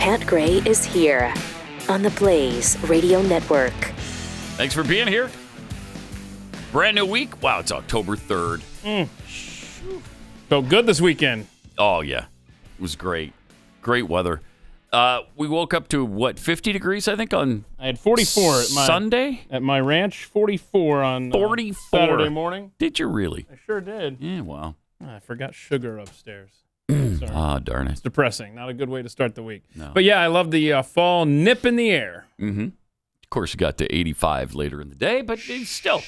Pat Gray is here on the Blaze Radio Network. Thanks for being here. Brand new week. Wow, it's October 3rd. Felt good this weekend. Oh, yeah. It was great. Great weather. We woke up to, 50 degrees, I think, on I had 44 at my Sunday? At my ranch, 44 on 44. Saturday morning. Did you really? I sure did. Yeah, wow. I forgot sugar upstairs. Sorry. Darn it. It's depressing. Not a good way to start the week. No. But yeah, I love the fall nip in the air. Mm-hmm. Of course, it got to 85 later in the day, but still,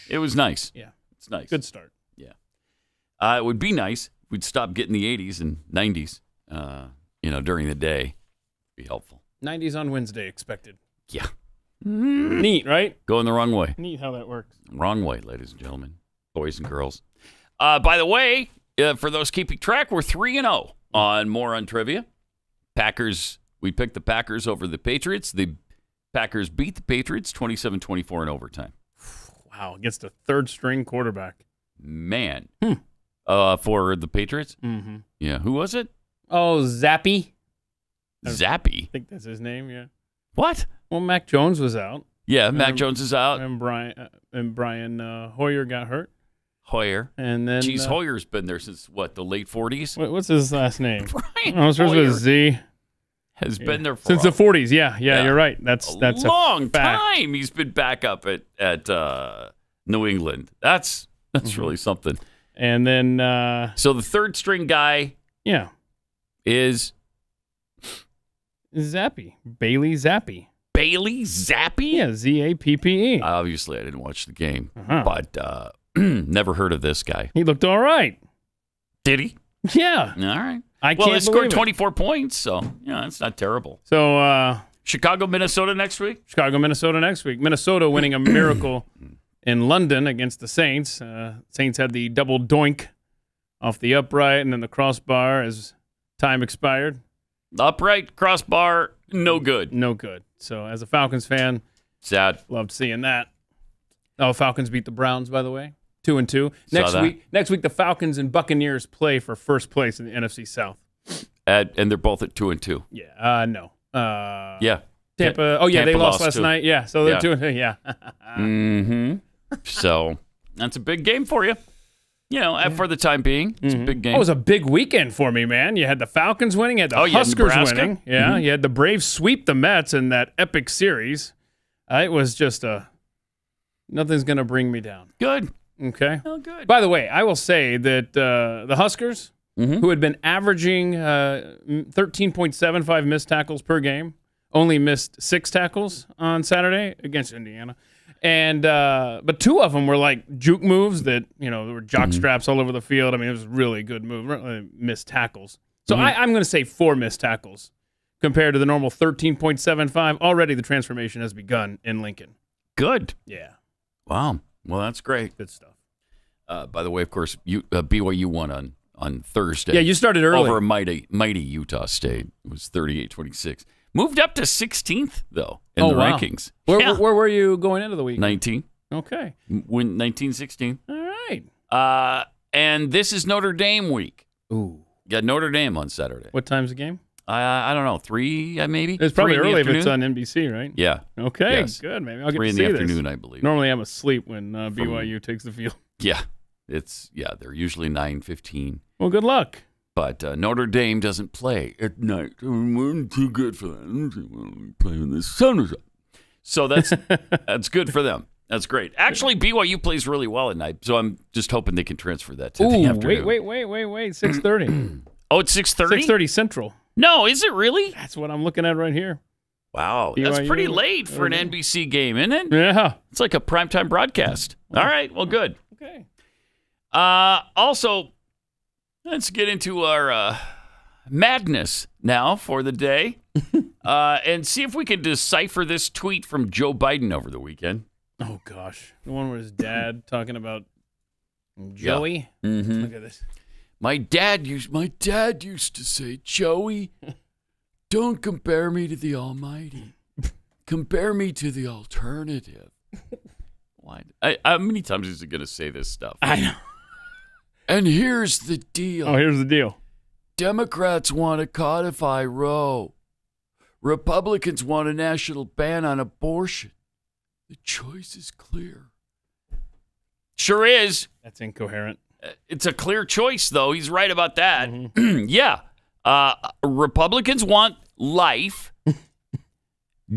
it was nice. Yeah. It's nice. Good start. Yeah. It would be nice if we'd stop getting the 80s and 90s, during the day. Be helpful. 90s on Wednesday expected. Yeah. Neat, right? Going the wrong way. Neat how that works. Wrong way, ladies and gentlemen, boys and girls. By the way, for those keeping track, we're 3-0 on More on Trivia. Packers, we picked the Packers over the Patriots. The Packers beat the Patriots 27-24 in overtime. Wow, against a third-string quarterback. Man. For the Patriots? Mm-hmm. Yeah, who was it? Oh, Zappy. Zappy? I think that's his name, yeah. What? Well, Mac Jones was out. Yeah, Mac Jones is out. And Brian Hoyer got hurt. Hoyer. And then Hoyer's been there since, the late 40s? What's his last name? Brian Hoyer. Starts with a Z. Has been there since the 40s. Yeah, you're right. That's a long time. He's been back up at New England. That's really something. And then so the third string guy, is Zappy. Bailey Zappy. Bailey Zappy? Yeah, Zappe. Obviously, I didn't watch the game, but never heard of this guy. He looked all right. Did he? Yeah. All right. He scored 24 points, so it's not terrible. So Chicago, Minnesota next week? Chicago, Minnesota next week. Minnesota winning a miracle in London against the Saints. Saints had the double doink off the upright and then the crossbar as time expired. Upright, crossbar, no good. No good. So as a Falcons fan, sad. Loved seeing that. Oh, Falcons beat the Browns, by the way. 2-2. Next week, the Falcons and Buccaneers play for first place in the NFC South. And they're both at 2-2. Yeah. No. Yeah. Tampa. Tampa they lost last too. night. Yeah. So they're 2-2. Yeah. Mm-hmm. So that's a big game for you. For the time being, it's a big game. It was a big weekend for me, man. You had the Falcons winning, you had the Huskers winning. Yeah. You had the Braves sweep the Mets in that epic series. It was just nothing's going to bring me down. Good. Okay. Oh, good. By the way, I will say that the Huskers, who had been averaging 13.75 missed tackles per game, only missed 6 tackles on Saturday against Indiana. And but 2 of them were like juke moves that, there were jock straps all over the field. I mean, it was really good move, really missed tackles. So I'm going to say 4 missed tackles compared to the normal 13.75. Already the transformation has begun in Lincoln. Good. Yeah. Wow. Well, that's great. Good stuff. By the way, of course, BYU won on Thursday. Yeah, you started early. Over a mighty Utah State. It was 38-26. Moved up to 16th, though, in the rankings. Where were you going into the week? 19. Okay. Win 19-16. All right. And this is Notre Dame week. Ooh. Got Notre Dame on Saturday. What time's the game? I don't know. 3, maybe? It's probably 3 early if it's on NBC, right? Yeah. Okay, yes. Good. Maybe I'll get 3 to in see the this. afternoon, I believe. Normally I'm asleep when BYU takes the field. Yeah. They're usually 9:15. Well, good luck. But Notre Dame doesn't play at night. We're too good for that. Play when the sun is up. So that's good for them. That's great. Actually, BYU plays really well at night, so I'm just hoping they can transfer that to the afternoon. Wait. 6:30. Oh, it's 6:30? 6:30 Central. No, is it really? That's what I'm looking at right here. Wow, that's BYU, pretty late for an NBC game, isn't it? Yeah. It's like a primetime broadcast. All right, well, good. Okay. Also, let's get into our madness now for the day and see if we can decipher this tweet from Joe Biden over the weekend. Oh, gosh. The one where his dad talking about Joey. Yeah. Mm-hmm. Look at this. My dad used to say, Joey, don't compare me to the Almighty. Compare me to the alternative. Why? How many times is he going to say this stuff? I know. And here's the deal. Oh, here's the deal. Democrats want to codify Roe. Republicans want a national ban on abortion. The choice is clear. Sure is. That's incoherent. It's a clear choice, though. He's right about that. Mm-hmm. Yeah. Republicans want life.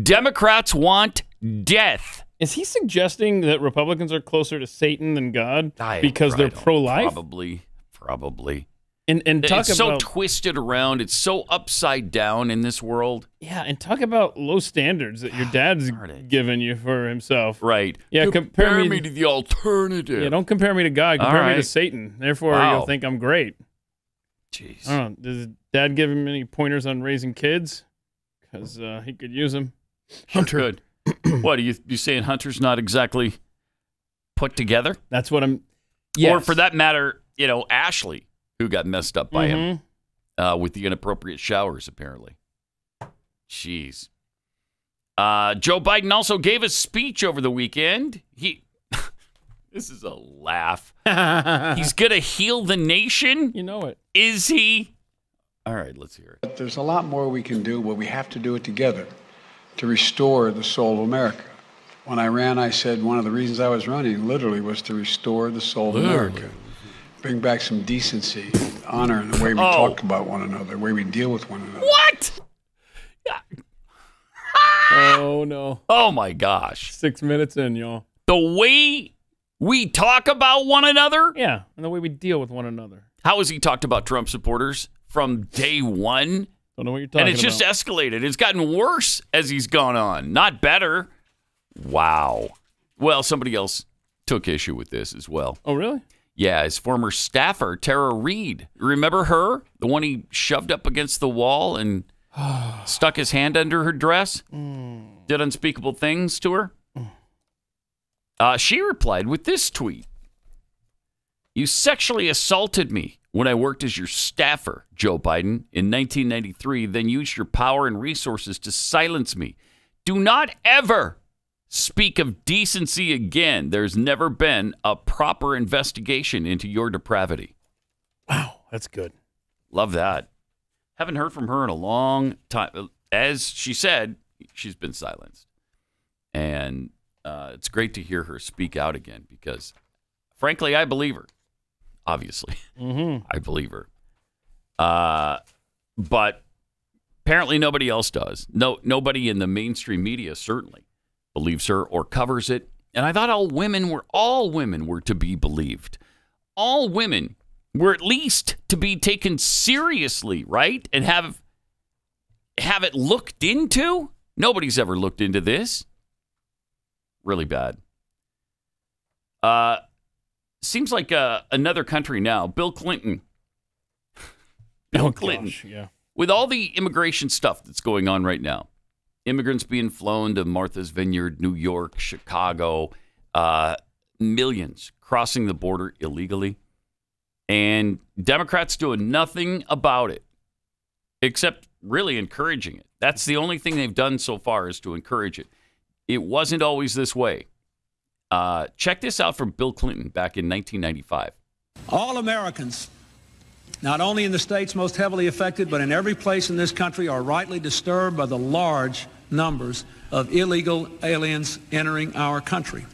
Democrats want death. Is he suggesting that Republicans are closer to Satan than God because they're pro-life? Probably. And talk it's about, so twisted around. It's so upside down in this world. Yeah, and talk about low standards that your dad's given you for himself. Right. Yeah, compare me to the alternative. Yeah, don't compare me to God. Compare me to Satan. Therefore, Wow. you'll think I'm great. Jeez. I don't know. Does Dad give him any pointers on raising kids? Because he could use them. Hunter. Good. What, are you saying Hunter's not exactly put together? That's what I'm... Yes. Or for that matter, Ashley, who got messed up by him with the inappropriate showers, apparently. Jeez. Joe Biden also gave a speech over the weekend. This is a laugh. He's going to heal the nation? You know it. Is he? All right, let's hear it. There's a lot more we can do, but we have to do it together to restore the soul of America. When I ran, I said one of the reasons I was running literally was to restore the soul of America. Bring back some decency, honor in the way we talk about one another, the way we deal with one another. What? Oh, no. Oh, my gosh. 6 minutes in, y'all. The way we talk about one another? Yeah, and the way we deal with one another. How has he talked about Trump supporters from day one? Don't know what you're talking about. And it's just escalated. It's gotten worse as he's gone on, not better. Wow. Well, somebody else took issue with this as well. Oh, really? Yeah, his former staffer, Tara Reid. Remember her? The one he shoved up against the wall and stuck his hand under her dress? Did unspeakable things to her? She replied with this tweet. You sexually assaulted me when I worked as your staffer, Joe Biden, in 1993, then used your power and resources to silence me. Do not ever speak of decency again. There's never been a proper investigation into your depravity. Wow, that's good. Love that. Haven't heard from her in a long time. As she said, she's been silenced. And it's great to hear her speak out again because, frankly, I believe her. Obviously, I believe her. But apparently nobody else does. Nobody in the mainstream media certainly believes her or covers it. And I thought all women were to be believed. All women were at least to be taken seriously, right? And have it looked into. Nobody's ever looked into this. Really bad. Seems like another country now. Bill Clinton. Bill Clinton. Gosh, yeah. With all the immigration stuff that's going on right now, immigrants being flown to Martha's Vineyard, New York, Chicago, millions crossing the border illegally, and Democrats doing nothing about it except really encouraging it. That's the only thing they've done so far is to encourage it. It wasn't always this way. Check this out from Bill Clinton back in 1995. All Americans, not only in the states most heavily affected, but in every place in this country, are rightly disturbed by the large numbers of illegal aliens entering our country.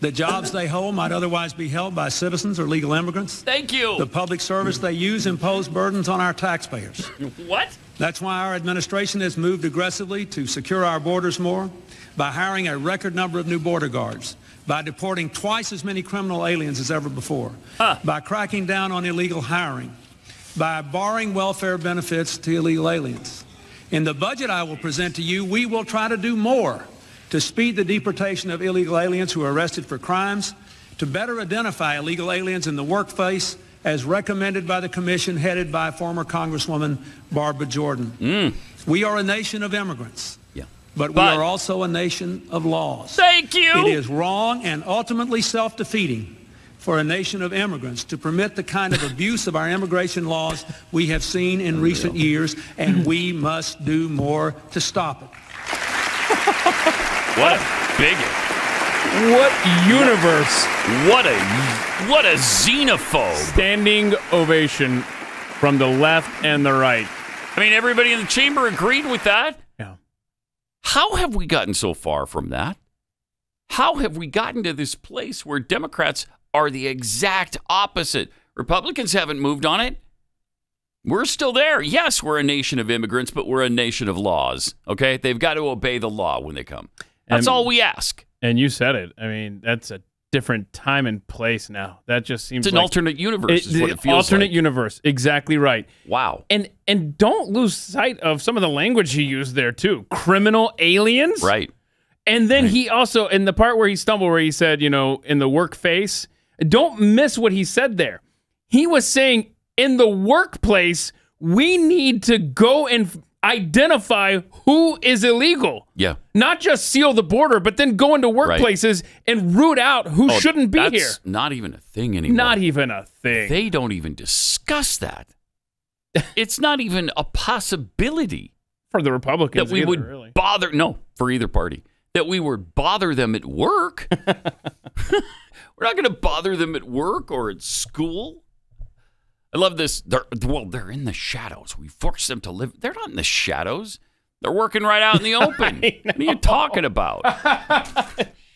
The jobs they hold might otherwise be held by citizens or legal immigrants. Thank you. The public service they use impose burdens on our taxpayers. What? That's why our administration has moved aggressively to secure our borders more, by hiring a record number of new border guards, by deporting twice as many criminal aliens as ever before, by cracking down on illegal hiring, by barring welfare benefits to illegal aliens. In the budget I will present to you, we will try to do more to speed the deportation of illegal aliens who are arrested for crimes, to better identify illegal aliens in the workplace as recommended by the commission headed by former Congresswoman Barbara Jordan. We are a nation of immigrants. But we are also a nation of laws. Thank you. It is wrong and ultimately self-defeating for a nation of immigrants to permit the kind of abuse of our immigration laws we have seen in recent years, and we must do more to stop it. What a bigot. What universe. What a xenophobe. Standing ovation from the left and the right. I mean, everybody in the chamber agreed with that. Yeah. How have we gotten so far from that? How have we gotten to this place where Democrats are the exact opposite? Republicans haven't moved on it. We're still there. Yes, we're a nation of immigrants, but we're a nation of laws. Okay? They've got to obey the law when they come. That's all we ask. And you said it. I mean, that's a different time and place now. That just seems it's an like alternate universe is what it feels alternate like. universe. Exactly right. Wow. And don't lose sight of some of the language he used there too. Criminal aliens. Right. And then he also, in the part where he stumbled, where he said, in the work face, don't miss what he said there. He was saying in the workplace, we need to go and identify who is illegal. Yeah. Not just seal the border, but then go into workplaces and root out who shouldn't be here. That's not even a thing anymore. Not even a thing. They don't even discuss that. It's not even a possibility. For the Republicans that we would really. bother. No, for either party. That we would bother them at work. We're not going to bother them at work or at school. I love this. They're in the shadows. We force them to live. They're not in the shadows. They're working right out in the open. What are you talking about?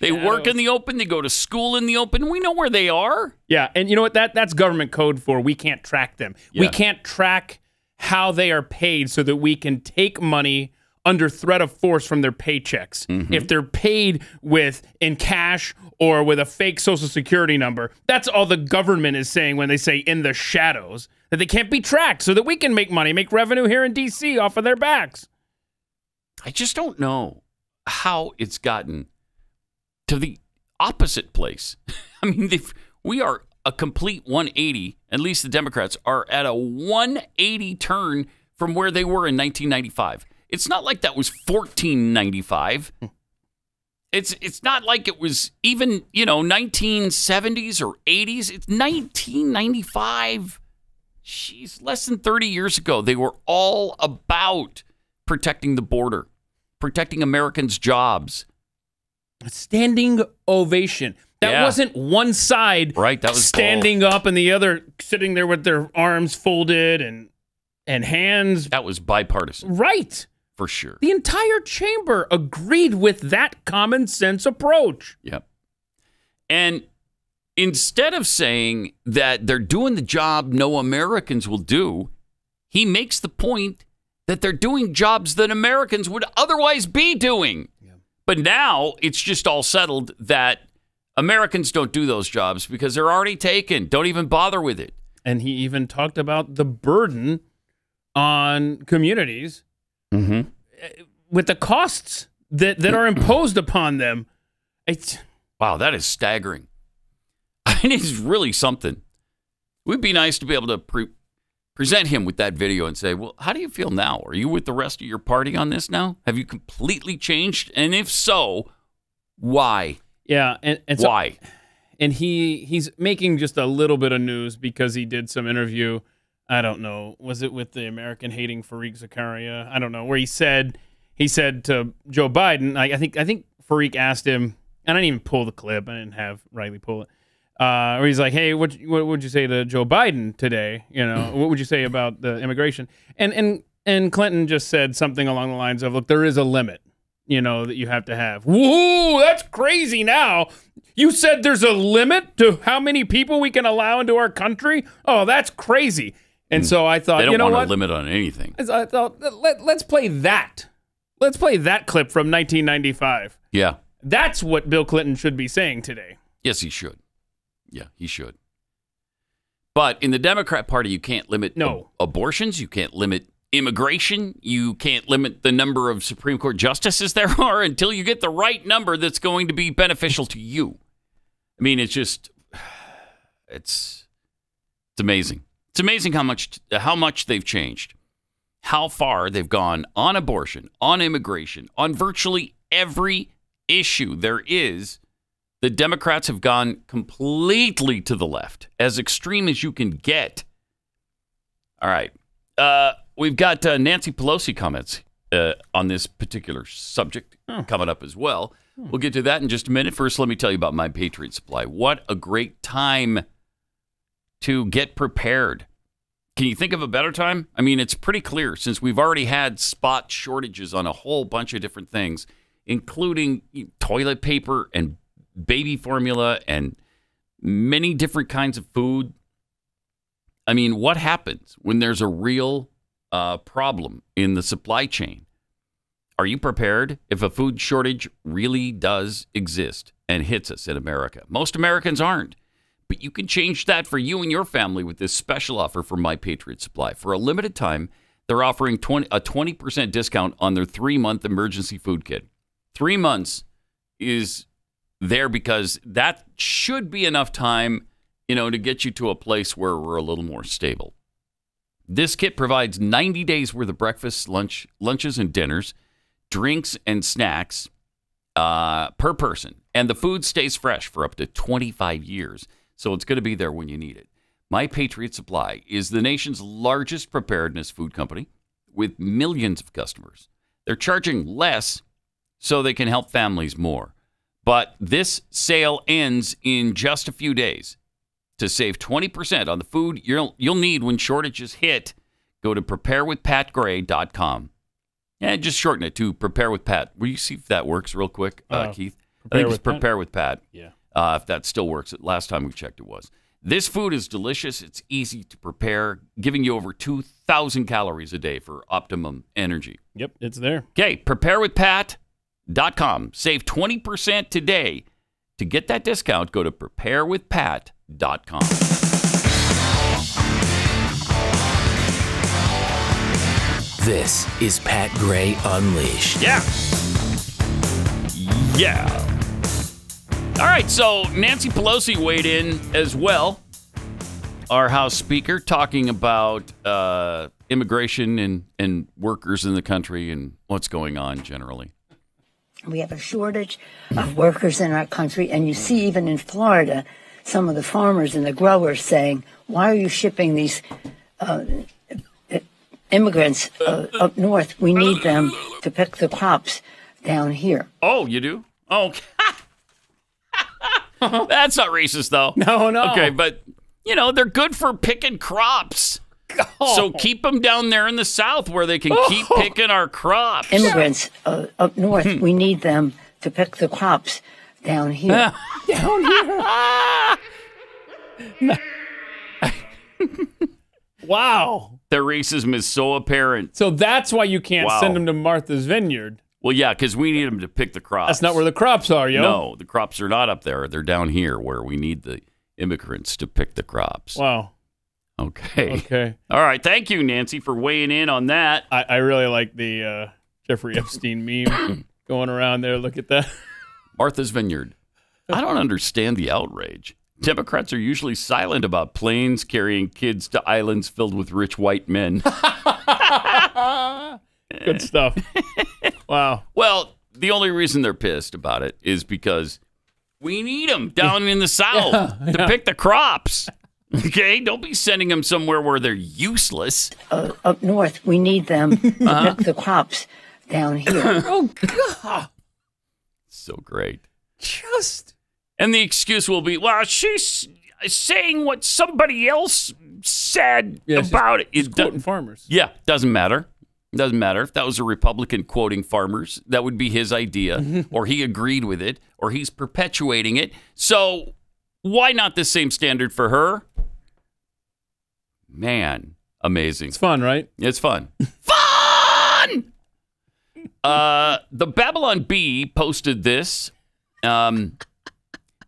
They work in the open. They go to school in the open. We know where they are. Yeah, and you know what? That's government code for we can't track them. Yeah. We can't track how they are paid so that we can take money under threat of force from their paychecks. Mm-hmm. If they're paid in cash or with a fake Social Security number, that's all the government is saying when they say in the shadows, that they can't be tracked so that we can make money, make revenue here in D.C. off of their backs. I just don't know how it's gotten to the opposite place. I mean, we are a complete 180, at least the Democrats are at a 180 turn from where they were in 1995. It's not like that was 1495. It's not like it was even, 1970s or 80s. It's 1995. Jeez, less than 30 years ago, they were all about protecting the border, protecting Americans' jobs. A standing ovation. That wasn't one side right, that was standing up and the other sitting there with their arms folded and hands. That was bipartisan. Right. For sure. The entire chamber agreed with that common sense approach. Yep. And instead of saying that they're doing the job no Americans will do, he makes the point that they're doing jobs that Americans would otherwise be doing. Yeah. But now it's just all settled that Americans don't do those jobs because they're already taken. Don't even bother with it. And he even talked about the burden on communities with the costs that are imposed upon them. Wow, that is staggering. It is really something. It would be nice to be able to present him with that video and say, well, how do you feel now? Are you with the rest of your party on this now? Have you completely changed? And if so, why? Yeah, and why? And he's making just a little bit of news because he did some interview. I don't know. Was it with the American hating Fareed Zakaria? I don't know. Where he said to Joe Biden. I think Fareed asked him, and I didn't even pull the clip. I didn't have Riley pull it. Where he's like, "Hey, what would you say to Joe Biden today? What would you say about the immigration?" And Clinton just said something along the lines of, "Look, there is a limit, that you have to have." Whoa, that's crazy! Now you said there's a limit to how many people we can allow into our country. Oh, that's crazy. And so I thought, they don't want a limit on anything. I thought, let's play that. Let's play that clip from 1995. Yeah. That's what Bill Clinton should be saying today. Yes, he should. Yeah, he should. But in the Democrat Party, you can't limit abortions. You can't limit immigration. You can't limit the number of Supreme Court justices there are until you get the right number that's going to be beneficial to you. I mean, it's amazing. It's amazing how much they've changed, how far they've gone on abortion, on immigration, on virtually every issue there is. The Democrats have gone completely to the left, as extreme as you can get. All right. We've got Nancy Pelosi comments on this particular subject coming up as well. We'll get to that in just a minute. First, let me tell you about My Patriot Supply. What a great time to get prepared. Can you think of a better time? I mean, it's pretty clear since we've already had spot shortages on a whole bunch of different things, including toilet paper and baby formula and many different kinds of food. I mean, what happens when there's a real problem in the supply chain? Are you prepared if a food shortage really does exist and hits us in America? Most Americans aren't. But you can change that for you and your family with this special offer from My Patriot Supply. For a limited time, they're offering a 20% discount on their 3-month emergency food kit. 3 months is there because that should be enough time, to get you to a place where we're a little more stable. This kit provides 90 days worth of breakfast, lunches and dinners, drinks and snacks per person. And the food stays fresh for up to 25 years. So it's going to be there when you need it. My Patriot Supply is the nation's largest preparedness food company with millions of customers. They're charging less so they can help families more. But this sale ends in just a few days. To save 20% on the food you'll need when shortages hit, go to preparewithpatgray.com. And just shorten it to Prepare with Pat. Will you see if that works real quick, Keith? I think it's Prepare with Pat. Yeah. If that still works. Last time we checked, it was. This food is delicious. It's easy to prepare, giving you over 2,000 calories a day for optimum energy. Yep, it's there. Okay, preparewithpat.com. Save 20% today. To get that discount, go to preparewithpat.com. This is Pat Gray Unleashed. Yeah. All right, so Nancy Pelosi weighed in as well, our House Speaker, talking about immigration and workers in the country and what's going on generally. We have a shortage of workers in our country, and you see even in Florida, some of the farmers and the growers saying, why are you shipping these immigrants up north? We need them to pick the crops down here. Oh, you do? Oh, that's not racist, though. No. Okay, but, they're good for picking crops. Oh. So keep them down there in the South where they can keep picking our crops. Immigrants up north, we need them to pick the crops down here. Down here? Wow. Their racism is so apparent. So that's why you can't send them to Martha's Vineyard. Well, yeah, because we need them to pick the crops. That's not where the crops are, yo. No, the crops are not up there. They're down here where we need the immigrants to pick the crops. Wow. Okay. All right. Thank you, Nancy, for weighing in on that. I really like the Jeffrey Epstein meme going around there. Look at that. Martha's Vineyard. I don't understand the outrage. Democrats are usually silent about planes carrying kids to islands filled with rich white men. Good stuff. Wow. Well, the only reason they're pissed about it is because we need them down in the South to pick the crops. Okay? Don't be sending them somewhere where they're useless. Up north, we need them to pick the crops down here. Oh, God. So great. And the excuse will be, well, she's saying what somebody else said about it. She's quoting farmers. Yeah, doesn't matter. Doesn't matter. If that was a Republican quoting farmers, that would be his idea, or he agreed with it, or he's perpetuating it. So why not the same standard for her? Man, amazing. It's fun, right? It's fun. Fun! The Babylon Bee posted this.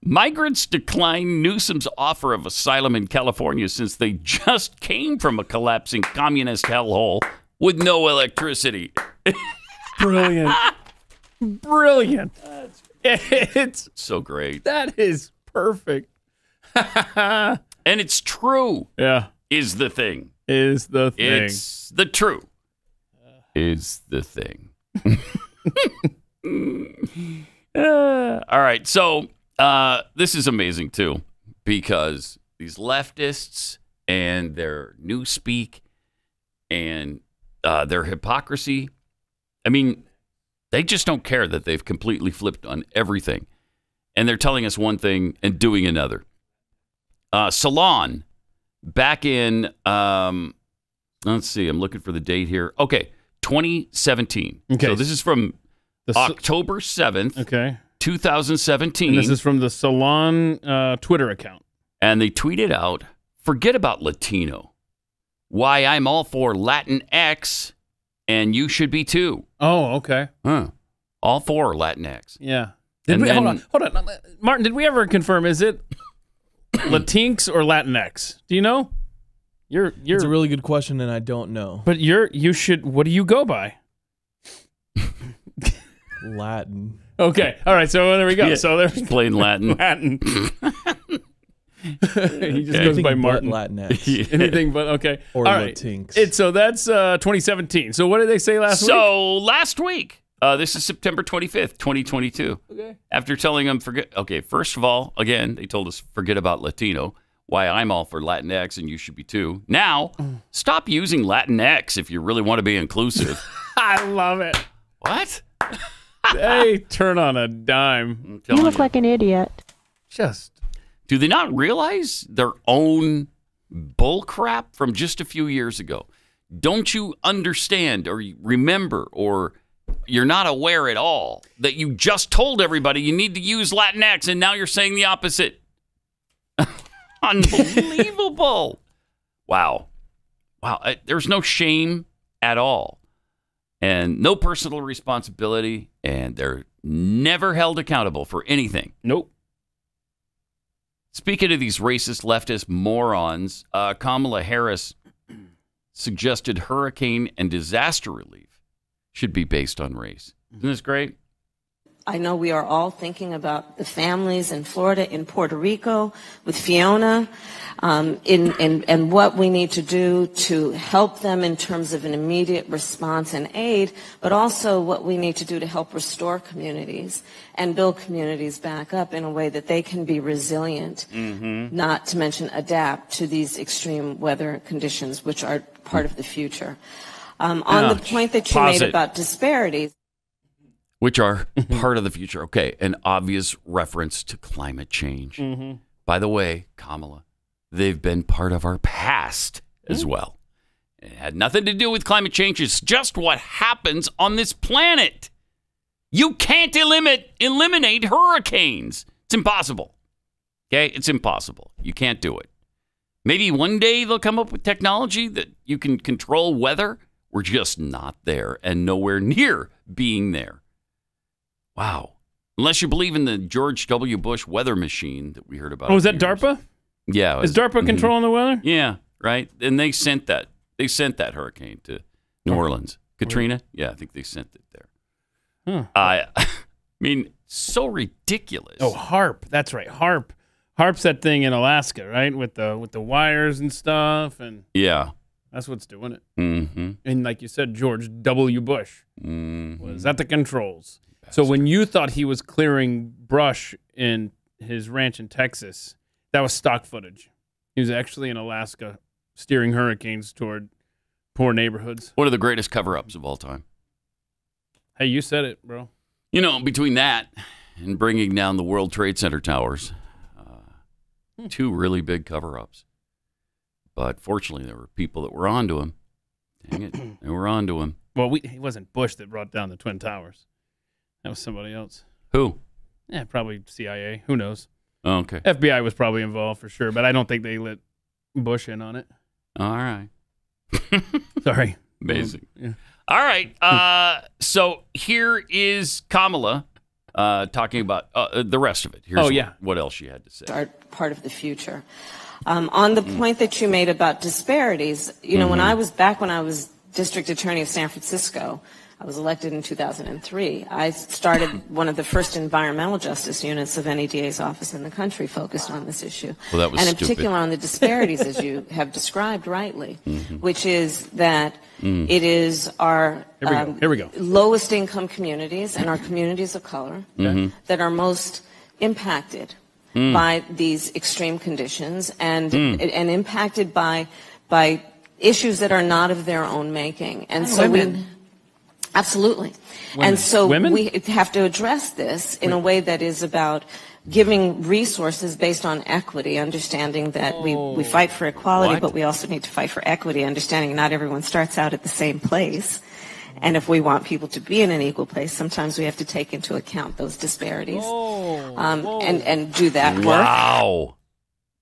Migrants decline Newsom's offer of asylum in California since they just came from a collapsing communist hellhole with no electricity. Brilliant. Brilliant. It's so great. That is perfect. And it's true. Yeah. Is the thing. Is the thing. It's the true. Is the thing. All right. So this is amazing, too, because these leftists and their newspeak and their hypocrisy, I mean, they just don't care that they've completely flipped on everything. And they're telling us one thing and doing another. Salon, back in Let's see. I'm looking for the date here. Okay, 2017. Okay. So this is from October 7th, 2017. And this is from the Salon Twitter account. And they tweeted out, "Forget about Latino. Why, I'm all for Latinx, and you should be too." Oh, okay. All for Latinx. Yeah. And then, hold on. Martin, did we ever confirm, is it Latinx or Latinx? Do you know? It's a really good question, and I don't know. But you should, what do you go by? Latin. Okay. All right. So there we go. Yeah, so there's plain Latin. Latin. He just goes by Martin. Latinx. Yeah. Anything but, okay. Or all right. Latinx. So that's 2017. So what did they say last week? So last week, this is September 25th, 2022. Okay. After telling them, first of all, again, they told us, forget about Latino. Why, I'm all for Latinx, and you should be too. Now, stop using Latinx if you really want to be inclusive. I love it. What? They turn on a dime. You look like an idiot. Do they not realize their own bullcrap from just a few years ago? Don't you understand or remember or you're not aware at all that you just told everybody you need to use Latinx and now you're saying the opposite? Unbelievable. Wow. There's no shame at all and no personal responsibility, and they're never held accountable for anything. Nope. Speaking of these racist leftist morons, Kamala Harris suggested hurricane and disaster relief should be based on race. Isn't this great? I know we are all thinking about the families in Florida, in Puerto Rico, with Fiona, and what we need to do to help them in terms of an immediate response and aid, but also what we need to do to help restore communities and build communities back up in a way that they can be resilient, not to mention adapt to these extreme weather conditions, which are part of the future. On the point that you made about disparities, which are part of the future. Okay, an obvious reference to climate change. By the way, Kamala, they've been part of our past as well. It had nothing to do with climate change. It's just what happens on this planet. You can't eliminate hurricanes. It's impossible. Okay, it's impossible. You can't do it. Maybe one day they'll come up with technology that you can control weather. We're just not there and nowhere near being there. Wow. Unless you believe in the George W. Bush weather machine that we heard about. Oh, is that DARPA? Yeah. Is DARPA controlling the weather? Yeah, right. And they sent that. They sent that hurricane to New Orleans. Katrina? Yeah, I think they sent it there. I mean, so ridiculous. Oh, HARP. That's right. HARP. HARP's that thing in Alaska, right? With the wires and stuff. And yeah. That's what's doing it. And like you said, George W. Bush was at the controls. So when you thought he was clearing brush in his ranch in Texas, that was stock footage. He was actually in Alaska steering hurricanes toward poor neighborhoods. One of the greatest cover-ups of all time. Hey, you said it, bro. You know, between that and bringing down the World Trade Center towers, two really big cover-ups. But fortunately, there were people that were onto him. Dang it. They were onto him. Well, it wasn't Bush that brought down the Twin Towers. That was somebody else. Who? Yeah, probably CIA. Who knows? Oh, okay. FBI was probably involved for sure, but I don't think they let Bush in on it. All right. Sorry. Amazing. Yeah. All right. So here is Kamala talking about the rest of it. Here's what else she had to say. Are part of the future. On the point that you made about disparities, you know, when I was district attorney of San Francisco, I was elected in 2003. I started one of the first environmental justice units of any DA's office in the country focused on this issue. Well, that was and in stupid. particular on the disparities, as you have described rightly, which is that it is our Here we go. lowest income communities and our communities of color that are most impacted by these extreme conditions and impacted by issues that are not of their own making. And so absolutely. Women. And so Women? we have to address this in a way that is about giving resources based on equity, understanding that we fight for equality, but we also need to fight for equity, understanding not everyone starts out at the same place. And if we want people to be in an equal place, sometimes we have to take into account those disparities and do that work. Wow.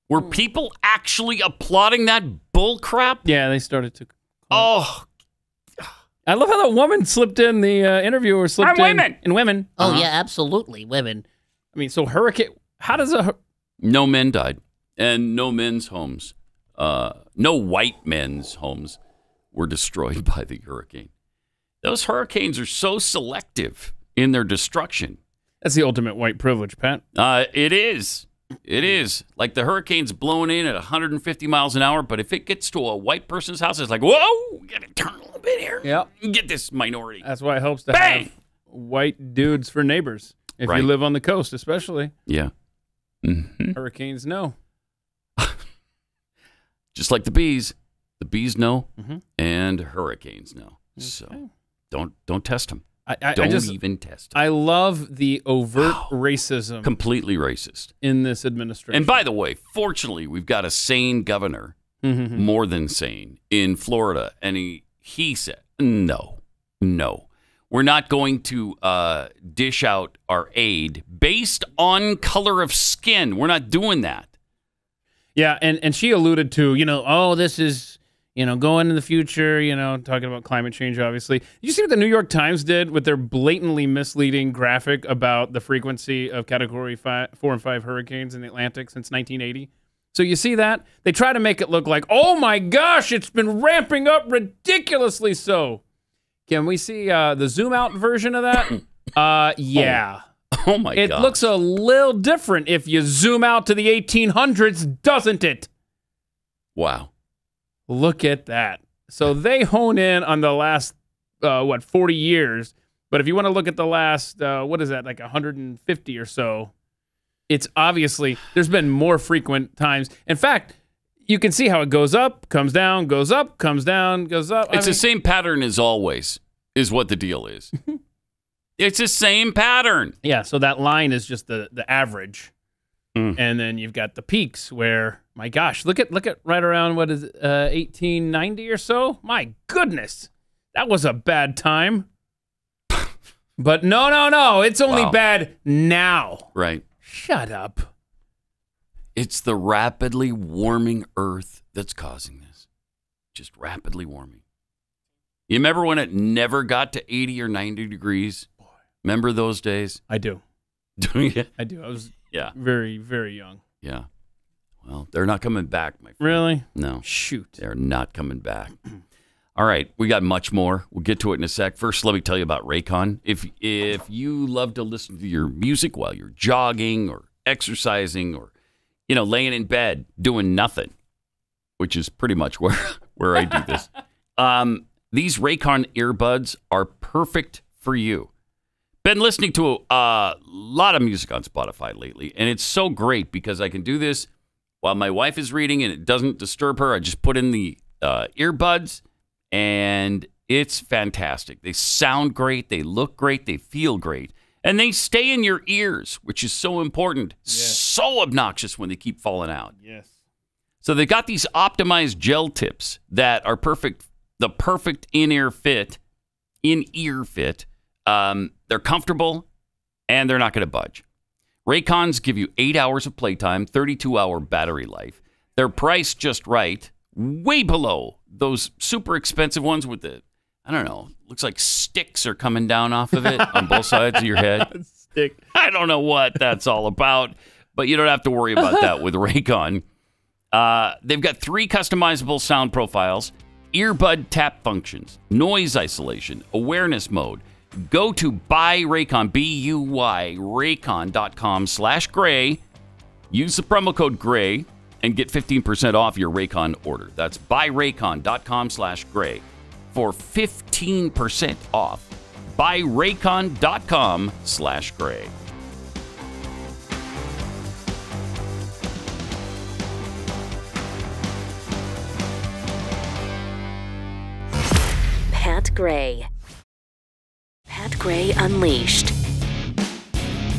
Were people actually applauding that bull crap? Yeah, they started to. Oh. I love how that woman slipped in, the interviewer slipped in. Women. And women. Oh, yeah, absolutely, women. I mean, so hurricane, how does No men died, and no men's homes, no white men's homes were destroyed by the hurricane. Those hurricanes are so selective in their destruction. That's the ultimate white privilege, Pat. It is. It is. Like the hurricane's blowing in at 150 miles an hour, but if it gets to a white person's house, it's like, whoa, we got to turn a little bit here. Yeah. Get this minority. That's why it helps to Bang! have white dudes for neighbors. If Right. you live on the coast, especially. Yeah. Mm-hmm. Hurricanes know. Just like the bees. The bees know, and hurricanes know. Okay. So don't test them. Don't even test them. I love the overt racism. Completely racist. In this administration. And by the way, fortunately, we've got a sane governor, more than sane, in Florida. And he said, no. We're not going to dish out our aid based on color of skin. We're not doing that. Yeah, and she alluded to, this is, going in the future, talking about climate change, obviously. Did you see what the New York Times did with their blatantly misleading graphic about the frequency of Category 4 and 5 hurricanes in the Atlantic since 1980? So you see that? They try to make it look like, oh my gosh, it's been ramping up ridiculously so. Can we see the zoom out version of that? Yeah. Oh my god. It looks a little different if you zoom out to the 1800s, doesn't it? Wow. Look at that. So they hone in on the last, 40 years. But if you want to look at the last, what is that, like 150 or so, it's obviously, there's been more frequent times. In fact, you can see how it goes up, comes down, goes up, comes down, goes up. It's the same pattern as always, is what the deal is. It's the same pattern. Yeah, so that line is just the average. And then you've got the peaks where, my gosh, look at right around, 1890 or so? My goodness, that was a bad time. But no, it's only bad now. Right. Shut up. It's the rapidly warming Earth that's causing this. Just rapidly warming. You remember when it never got to 80 or 90 degrees? Remember those days? I do. Do you? I do. I was very, very young. Yeah. Well, they're not coming back, my friend. Really? No. Shoot. They're not coming back. All right. We got much more. We'll get to it in a sec. First, let me tell you about Raycon. If you love to listen to your music while you're jogging or exercising or, laying in bed doing nothing, which is pretty much where I do this, these Raycon earbuds are perfect for you. Been listening to a lot of music on Spotify lately, and it's so great because I can do this while my wife is reading and it doesn't disturb her. I just put in the earbuds, and it's fantastic. They sound great, they look great, they feel great, and they stay in your ears, which is so important. Yes. So obnoxious when they keep falling out. Yes. So they got these optimized gel tips that are the perfect in-ear fit. They're comfortable, and they're not going to budge. Raycons give you 8 hours of playtime, 32-hour battery life. They're priced just right, way below those super expensive ones with the, looks like sticks are coming down off of it on both sides of your head. Stick. I don't know what that's all about, but you don't have to worry about that with Raycon. They've got 3 customizable sound profiles, earbud tap functions, noise isolation, awareness mode. Go to Buy Raycon, BUY, Raycon.com/gray. Use the promo code GRAY and get 15% off your Raycon order. That's buyraycon.com/gray for 15% off. Buyraycon.com/gray. Pat Gray. Pat Gray Unleashed.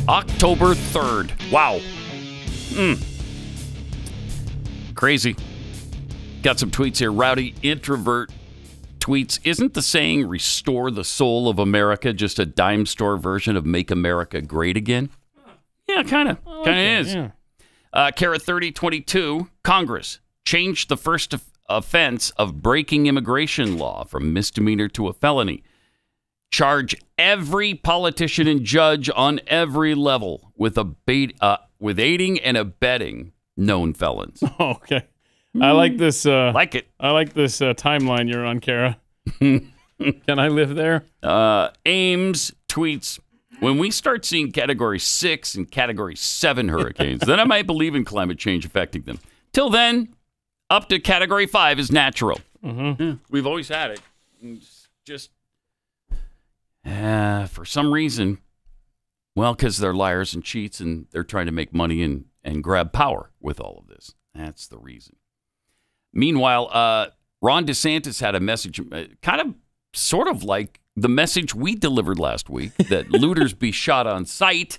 October 3rd. Wow. Crazy. Got some tweets here. Rowdy Introvert tweets, isn't the saying restore the soul of America just a dime store version of make America great again? Yeah, kind of. Kind of is. Yeah. Kara 3022, Congress changed the first offense of breaking immigration law from misdemeanor to a felony. Charge every politician and judge on every level with aiding and abetting known felons. Oh, okay. I like this. Like it. I like this timeline you're on, Kara. Can I live there? Ames tweets, when we start seeing Category 6 and Category 7 hurricanes, then I might believe in climate change affecting them. Till then, up to Category 5 is natural. Mm-hmm. Yeah, we've always had it. It's just, for some reason, well, because they're liars and cheats and they're trying to make money and grab power with all of this. That's the reason. Meanwhile, Ron DeSantis had a message, kind of sort of like the message we delivered last week, that looters be shot on sight.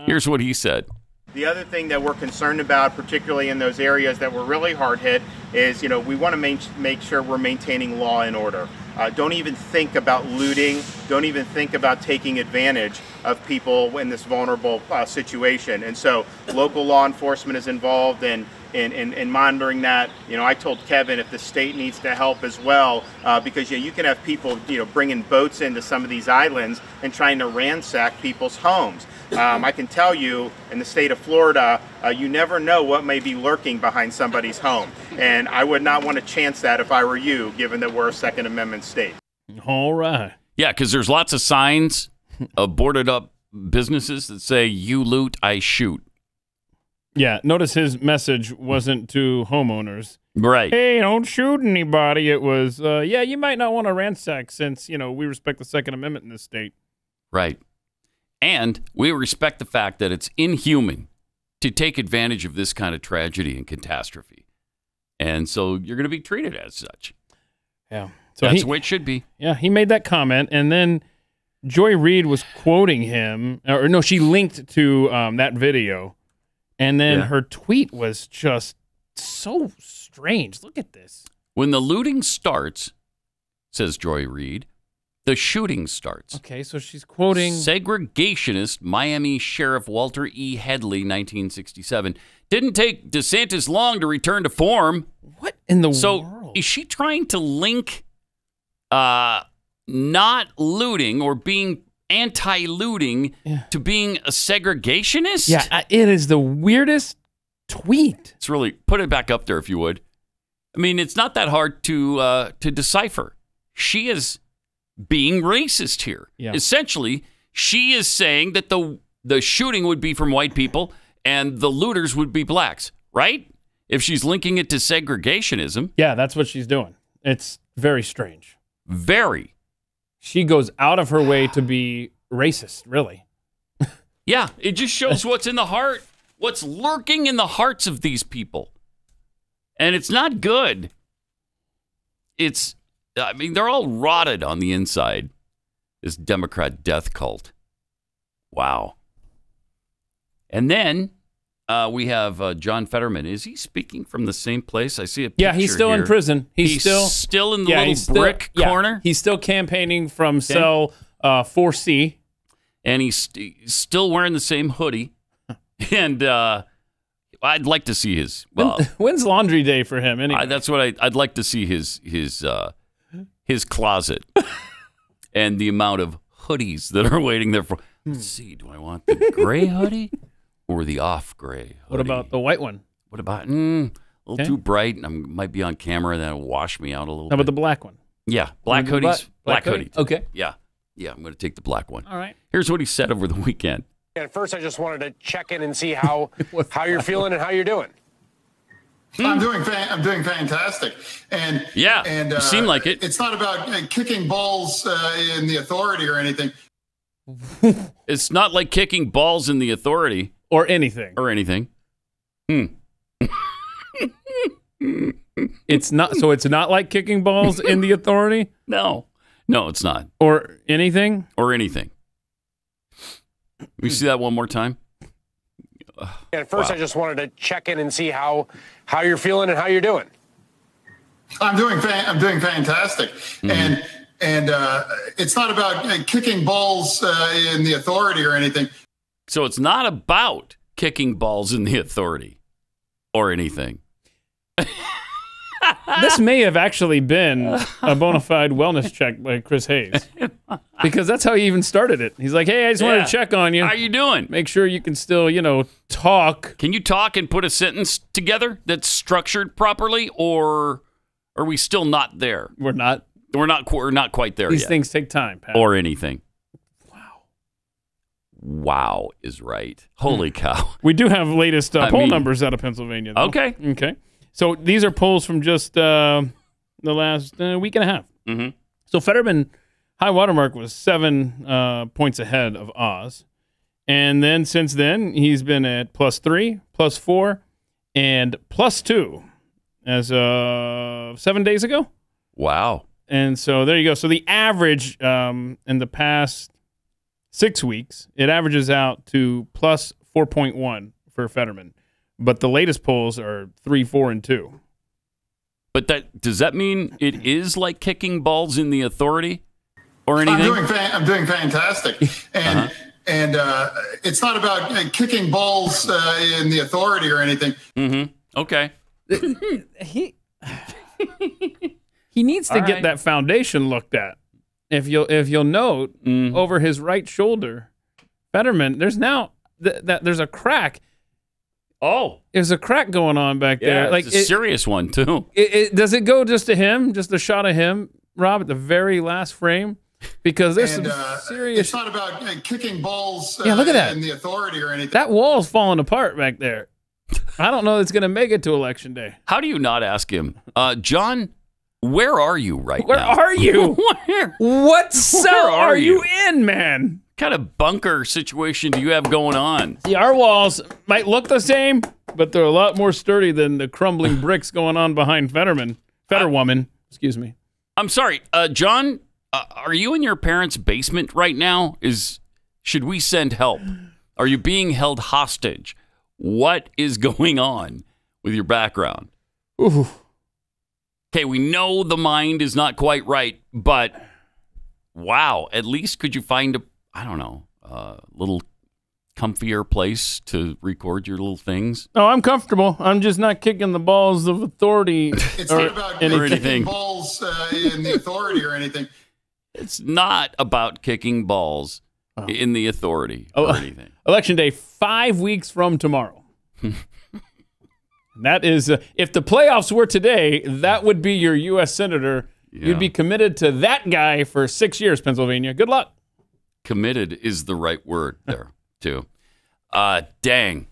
Here's what he said. The other thing that we're concerned about, particularly in those areas that were really hard hit, is, we want to make sure we're maintaining law and order. Don't even think about looting. Don't even think about taking advantage of people in this vulnerable situation. And so local law enforcement is involved in monitoring that. I told Kevin if the state needs to help as well, because you can have people bringing boats into some of these islands and trying to ransack people's homes. I can tell you, in the state of Florida, you never know what may be lurking behind somebody's home. And I would not want to chance that if I were you, given that we're a Second Amendment state. All right. Yeah, because there's lots of signs of boarded up businesses that say, you loot, I shoot. Yeah, notice his message wasn't to homeowners. Right. Hey, don't shoot anybody. It was, you might not want to ransack since, we respect the Second Amendment in this state. Right. And we respect the fact that it's inhuman to take advantage of this kind of tragedy and catastrophe. And so you're going to be treated as such. Yeah. So that's the way it should be. Yeah, he made that comment, and then Joy Reid was quoting him, or no, she linked to that video, and then her tweet was just so strange. Look at this. When the looting starts, says Joy Reid, the shooting starts. Okay, so she's quoting segregationist Miami Sheriff Walter E. Headley, 1967. Didn't take DeSantis long to return to form. What in the world? So is she trying to link not looting or being anti-looting to being a segregationist? Yeah, it is the weirdest tweet. It's really, put it back up there if you would. I mean, it's not that hard to decipher. She is being racist here. Yeah. Essentially, she is saying that the shooting would be from white people and the looters would be blacks, right? If she's linking it to segregationism. Yeah, that's what she's doing. It's very strange. Very. She goes out of her way to be racist, really. Yeah, it just shows what's in the heart, what's lurking in the hearts of these people. And it's not good. They're all rotted on the inside, this Democrat death cult. Wow. And then we have John Fetterman. Is he speaking from the same place? I see a picture. Yeah, he's still here. in prison. He's still in the little brick corner? He's still campaigning from cell 4C. And he's still wearing the same hoodie. And I'd like to see his... Well, when's laundry day for him anyway? That's what I'd like to see his closet and the amount of hoodies that are waiting there for. Let's see, do I want the gray hoodie or the off gray hoodie? What about the white one? What about a little too bright? I might be on camera and that'll wash me out a little bit. How about the black one? Yeah, black hoodies. Black hoodie. Okay. Yeah, I'm going to take the black one. All right. Here's what he said over the weekend. At first, I just wanted to check in and see how you're feeling and how you're doing. I'm doing fantastic, and you seem like it. It's not about kicking balls in the authority or anything. It's not like kicking balls in the authority or anything. It's not. So it's not like kicking balls in the authority. No, it's not. Or anything. We see that one more time. And first, I just wanted to check in and see how you're feeling and how you're doing. I'm doing fantastic, and it's not about kicking balls in the authority or anything. So it's not about kicking balls in the authority or anything. This may have actually been a bona fide wellness check by Chris Hayes, because that's how he even started it. He's like, "Hey, I just wanted to check on you. How you doing? Make sure you can still, talk. Can you talk and put a sentence together that's structured properly, or are we still not there? We're not. We're not quite there These yet. things take time, Pat. Or anything." Wow is right. Holy cow. We do have latest poll numbers out of Pennsylvania, though. Okay. So these are polls from just the last week and a half. Mm-hmm. So Fetterman, high watermark was 7 points ahead of Oz. And then since then, he's been at +3, +4, and +2 as of 7 days ago. Wow. And so there you go. So the average in the past 6 weeks, it averages out to +4.1 for Fetterman. But the latest polls are 3, 4, and 2. But does that mean it is like kicking balls in the authority or anything? I'm doing fantastic, and it's not about kicking balls in the authority or anything. Mm-hmm. Okay. He needs to get that foundation looked at. If you'll note, over his right shoulder, Fetterman, there's now there's a crack. Oh, there's a crack going on back there. Yeah, it's a serious one too. Does it go just to him? Just a shot of him, Rob, at the very last frame? Because there's some serious. It's not about kicking balls look at that. in the authority or anything. That wall's falling apart back there. I don't know if it's going to make it to Election Day. How do you not ask him, John? Where are you right now? Where are you? What cell are you in, man? What kind of bunker situation do you have going on? See, our walls might look the same, but they're a lot more sturdy than the crumbling bricks going on behind Fetterwoman. Excuse me. I'm sorry, John. Are you in your parents' basement right now? Should we send help? Are you being held hostage? What is going on with your background? Ooh. Okay, we know the mind is not quite right, but wow, at least could you find a little comfier place to record your little things? No, I'm comfortable. I'm just not kicking the balls of authority. It's not about kicking balls in the authority or anything. It's not about kicking balls in the authority or anything. Election Day, 5 weeks from tomorrow. That is, if the playoffs were today, that would be your U.S. Senator. Yeah. You'd be committed to that guy for 6 years, Pennsylvania. Good luck. Committed is the right word there, too. Dang.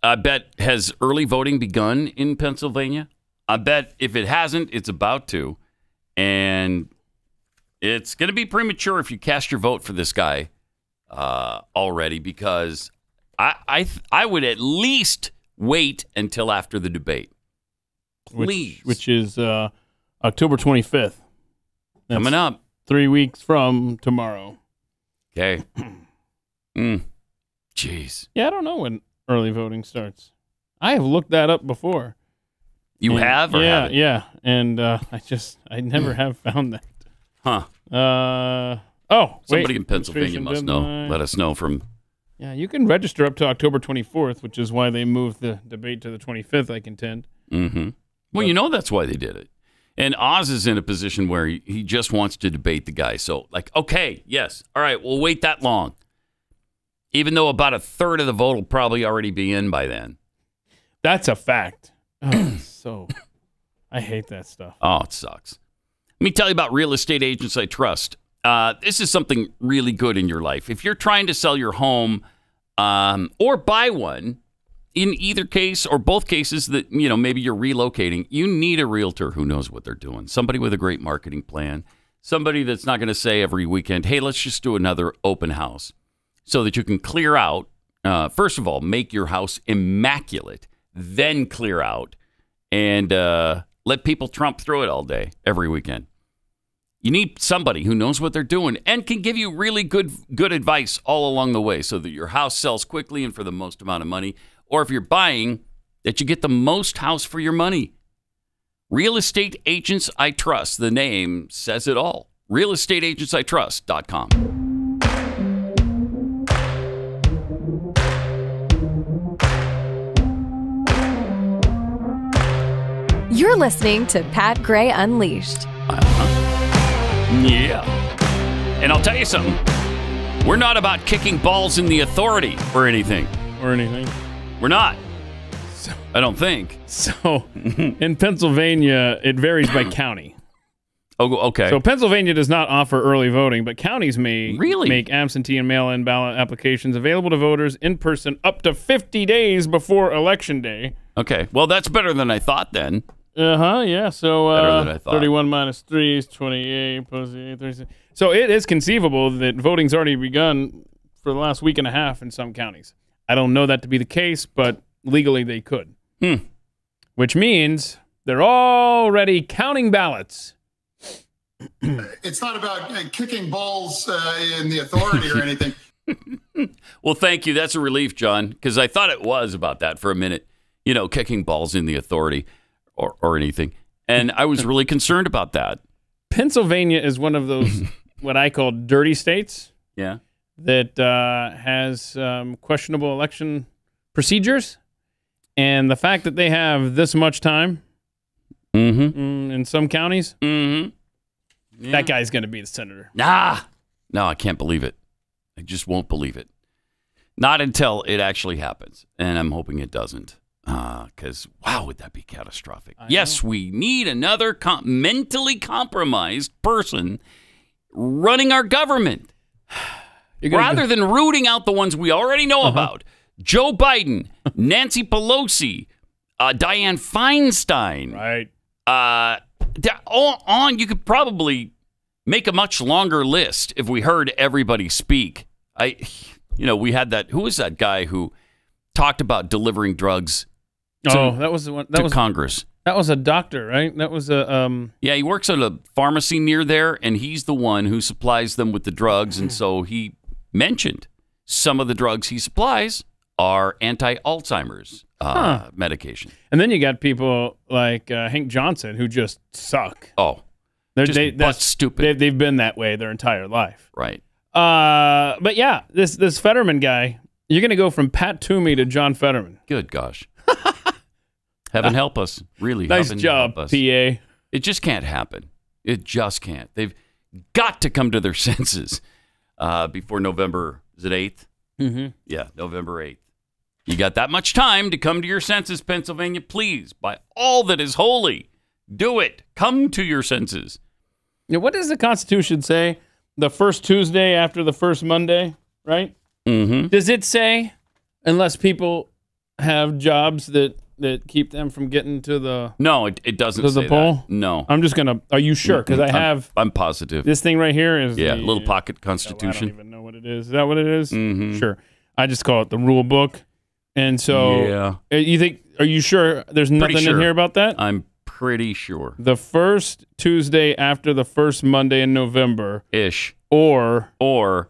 I bet, has early voting begun in Pennsylvania? I bet if it hasn't, it's about to. And it's going to be premature if you cast your vote for this guy already, because I would at least wait until after the debate. Please. Which is October 25th. That's coming up. 3 weeks from tomorrow. Okay. Jeez. Yeah, I don't know when early voting starts. I have looked that up before. You have? Or haven't? Yeah. And I never have found that. Huh. Somebody in Pennsylvania must know. Let us know from... Yeah, you can register up to October 24th, which is why they moved the debate to the 25th, I contend. Mm-hmm. Well, that's why they did it. And Oz is in a position where he just wants to debate the guy. So, okay, yes. All right, we'll wait that long. Even though about a third of the vote will probably already be in by then. That's a fact. So, I hate that stuff. Oh, it sucks. Let me tell you about real estate agents I trust. This is something really good in your life. If you're trying to sell your home or buy one, in either case or both cases that, maybe you're relocating, you need a realtor who knows what they're doing. Somebody with a great marketing plan. Somebody that's not going to say every weekend, hey, let's just do another open house, so that you can clear out. First of all, make your house immaculate, then clear out and let people tromp through it all day, every weekend. You need somebody who knows what they're doing and can give you really good advice all along the way so that your house sells quickly and for the most amount of money. Or if you're buying, that you get the most house for your money. Real Estate Agents I Trust. The name says it all. realestateagentsitrust.com. You're listening to Pat Gray Unleashed. Yeah. And I'll tell you something. We're not about kicking balls in the authority or anything. We're not. I don't think. So, in Pennsylvania, it varies by county. Oh, okay. So, Pennsylvania does not offer early voting, but counties may really make absentee and mail-in ballot applications available to voters in person up to 50 days before Election Day. Okay. Well, that's better than I thought then. Yeah. So, better than I thought. 31 minus 3 is 28, plus 8, 36. So, it is conceivable that voting's already begun for the last week and a half in some counties. I don't know that to be the case, but legally they could. Which means they're already counting ballots. It's not about kicking balls in the authority or anything. Well, thank you. That's a relief, John, because I thought it was about that for a minute. You know, kicking balls in the authority or anything. And I was really concerned about that. Pennsylvania is one of those, what I call dirty states. Yeah. That has questionable election procedures. And the fact that they have this much time in some counties, that guy's going to be the senator. No, I can't believe it. I just won't believe it. Not until it actually happens. And I'm hoping it doesn't. Because, wow, would that be catastrophic? Yes, we need another mentally compromised person running our government. Rather than rooting out the ones we already know about. Joe Biden, Nancy Pelosi, Dianne Feinstein. Right. You could probably make a much longer list if we heard everybody speak. We had that. Who was that guy who talked about delivering drugs that was the one. That was Congress? That was a doctor, right? That was a. Yeah, he works at a pharmacy near there, and he's the one who supplies them with the drugs. And so he mentioned some of the drugs he supplies are anti-Alzheimer's medication. And then you got people like Hank Johnson who just suck. Oh, that's stupid. They've been that way their entire life. Right. But yeah, this Fetterman guy, you're going to go from Pat Toomey to John Fetterman. Good gosh. Heaven help us. Really. Nice heaven job, help us. PA. It just can't happen. It just can't. They've got to come to their senses before November, is it 8th? Mm-hmm. Yeah, November 8th. You got that much time to come to your senses, Pennsylvania. Please, by all that is holy, do it. Come to your senses. Now, what does the Constitution say? The first Tuesday after the first Monday, right? Mm-hmm. Does it say, unless people have jobs that keep them from getting to the No, it doesn't say the poll? that. No. I'm just going to, are you sure? Because I'm positive. This thing right here is the little pocket Constitution. I don't even know what it is. Is that what it is? Mm-hmm. Sure. I just call it the rule book. And so, are you sure there's nothing in here about that? I'm pretty sure. The first Tuesday after the first Monday in November. Ish. Or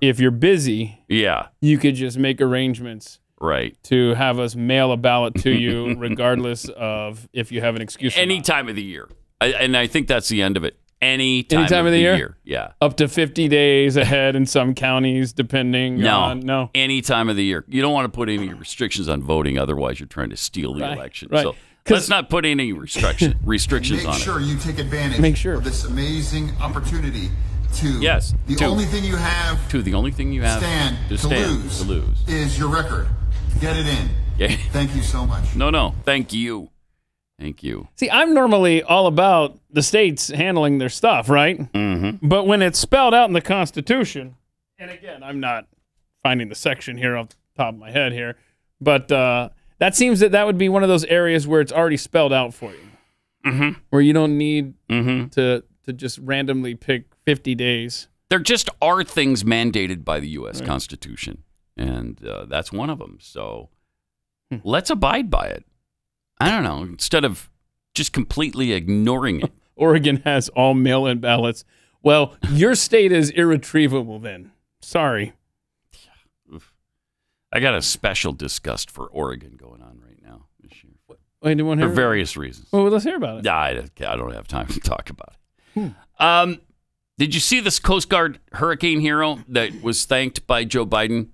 if you're busy, you could just make arrangements. Right. To have us mail a ballot to you regardless of if you have an excuse. Any time of the year. And I think that's the end of it. Any time of the year. Yeah. Up to 50 days ahead in some counties, depending on. No. Any time of the year. You don't want to put any restrictions on voting, otherwise you're trying to steal the election. Right. So let's not put any restrictions on it. Make sure you take advantage of this amazing opportunity to the only thing you have stand to lose is your record. Get it in. Yeah. Thank you so much. No. Thank you. See, I'm normally all about the states handling their stuff, right? Mm-hmm. But when it's spelled out in the Constitution, and again, I'm not finding the section here off the top of my head here, but that seems that would be one of those areas where it's already spelled out for you, where you don't need to just randomly pick 50 days. There just are things mandated by the U.S. Constitution, and that's one of them. So let's abide by it. I don't know, instead of just completely ignoring it. Oregon has all mail-in ballots Well, your state is irretrievable then. Sorry. I got a special disgust for Oregon going on right now this year. Wait, do you want to for hear various reasons. Well, let's hear about it. I don't have time to talk about it. Did you see this Coast Guard hurricane hero that was thanked by Joe Biden?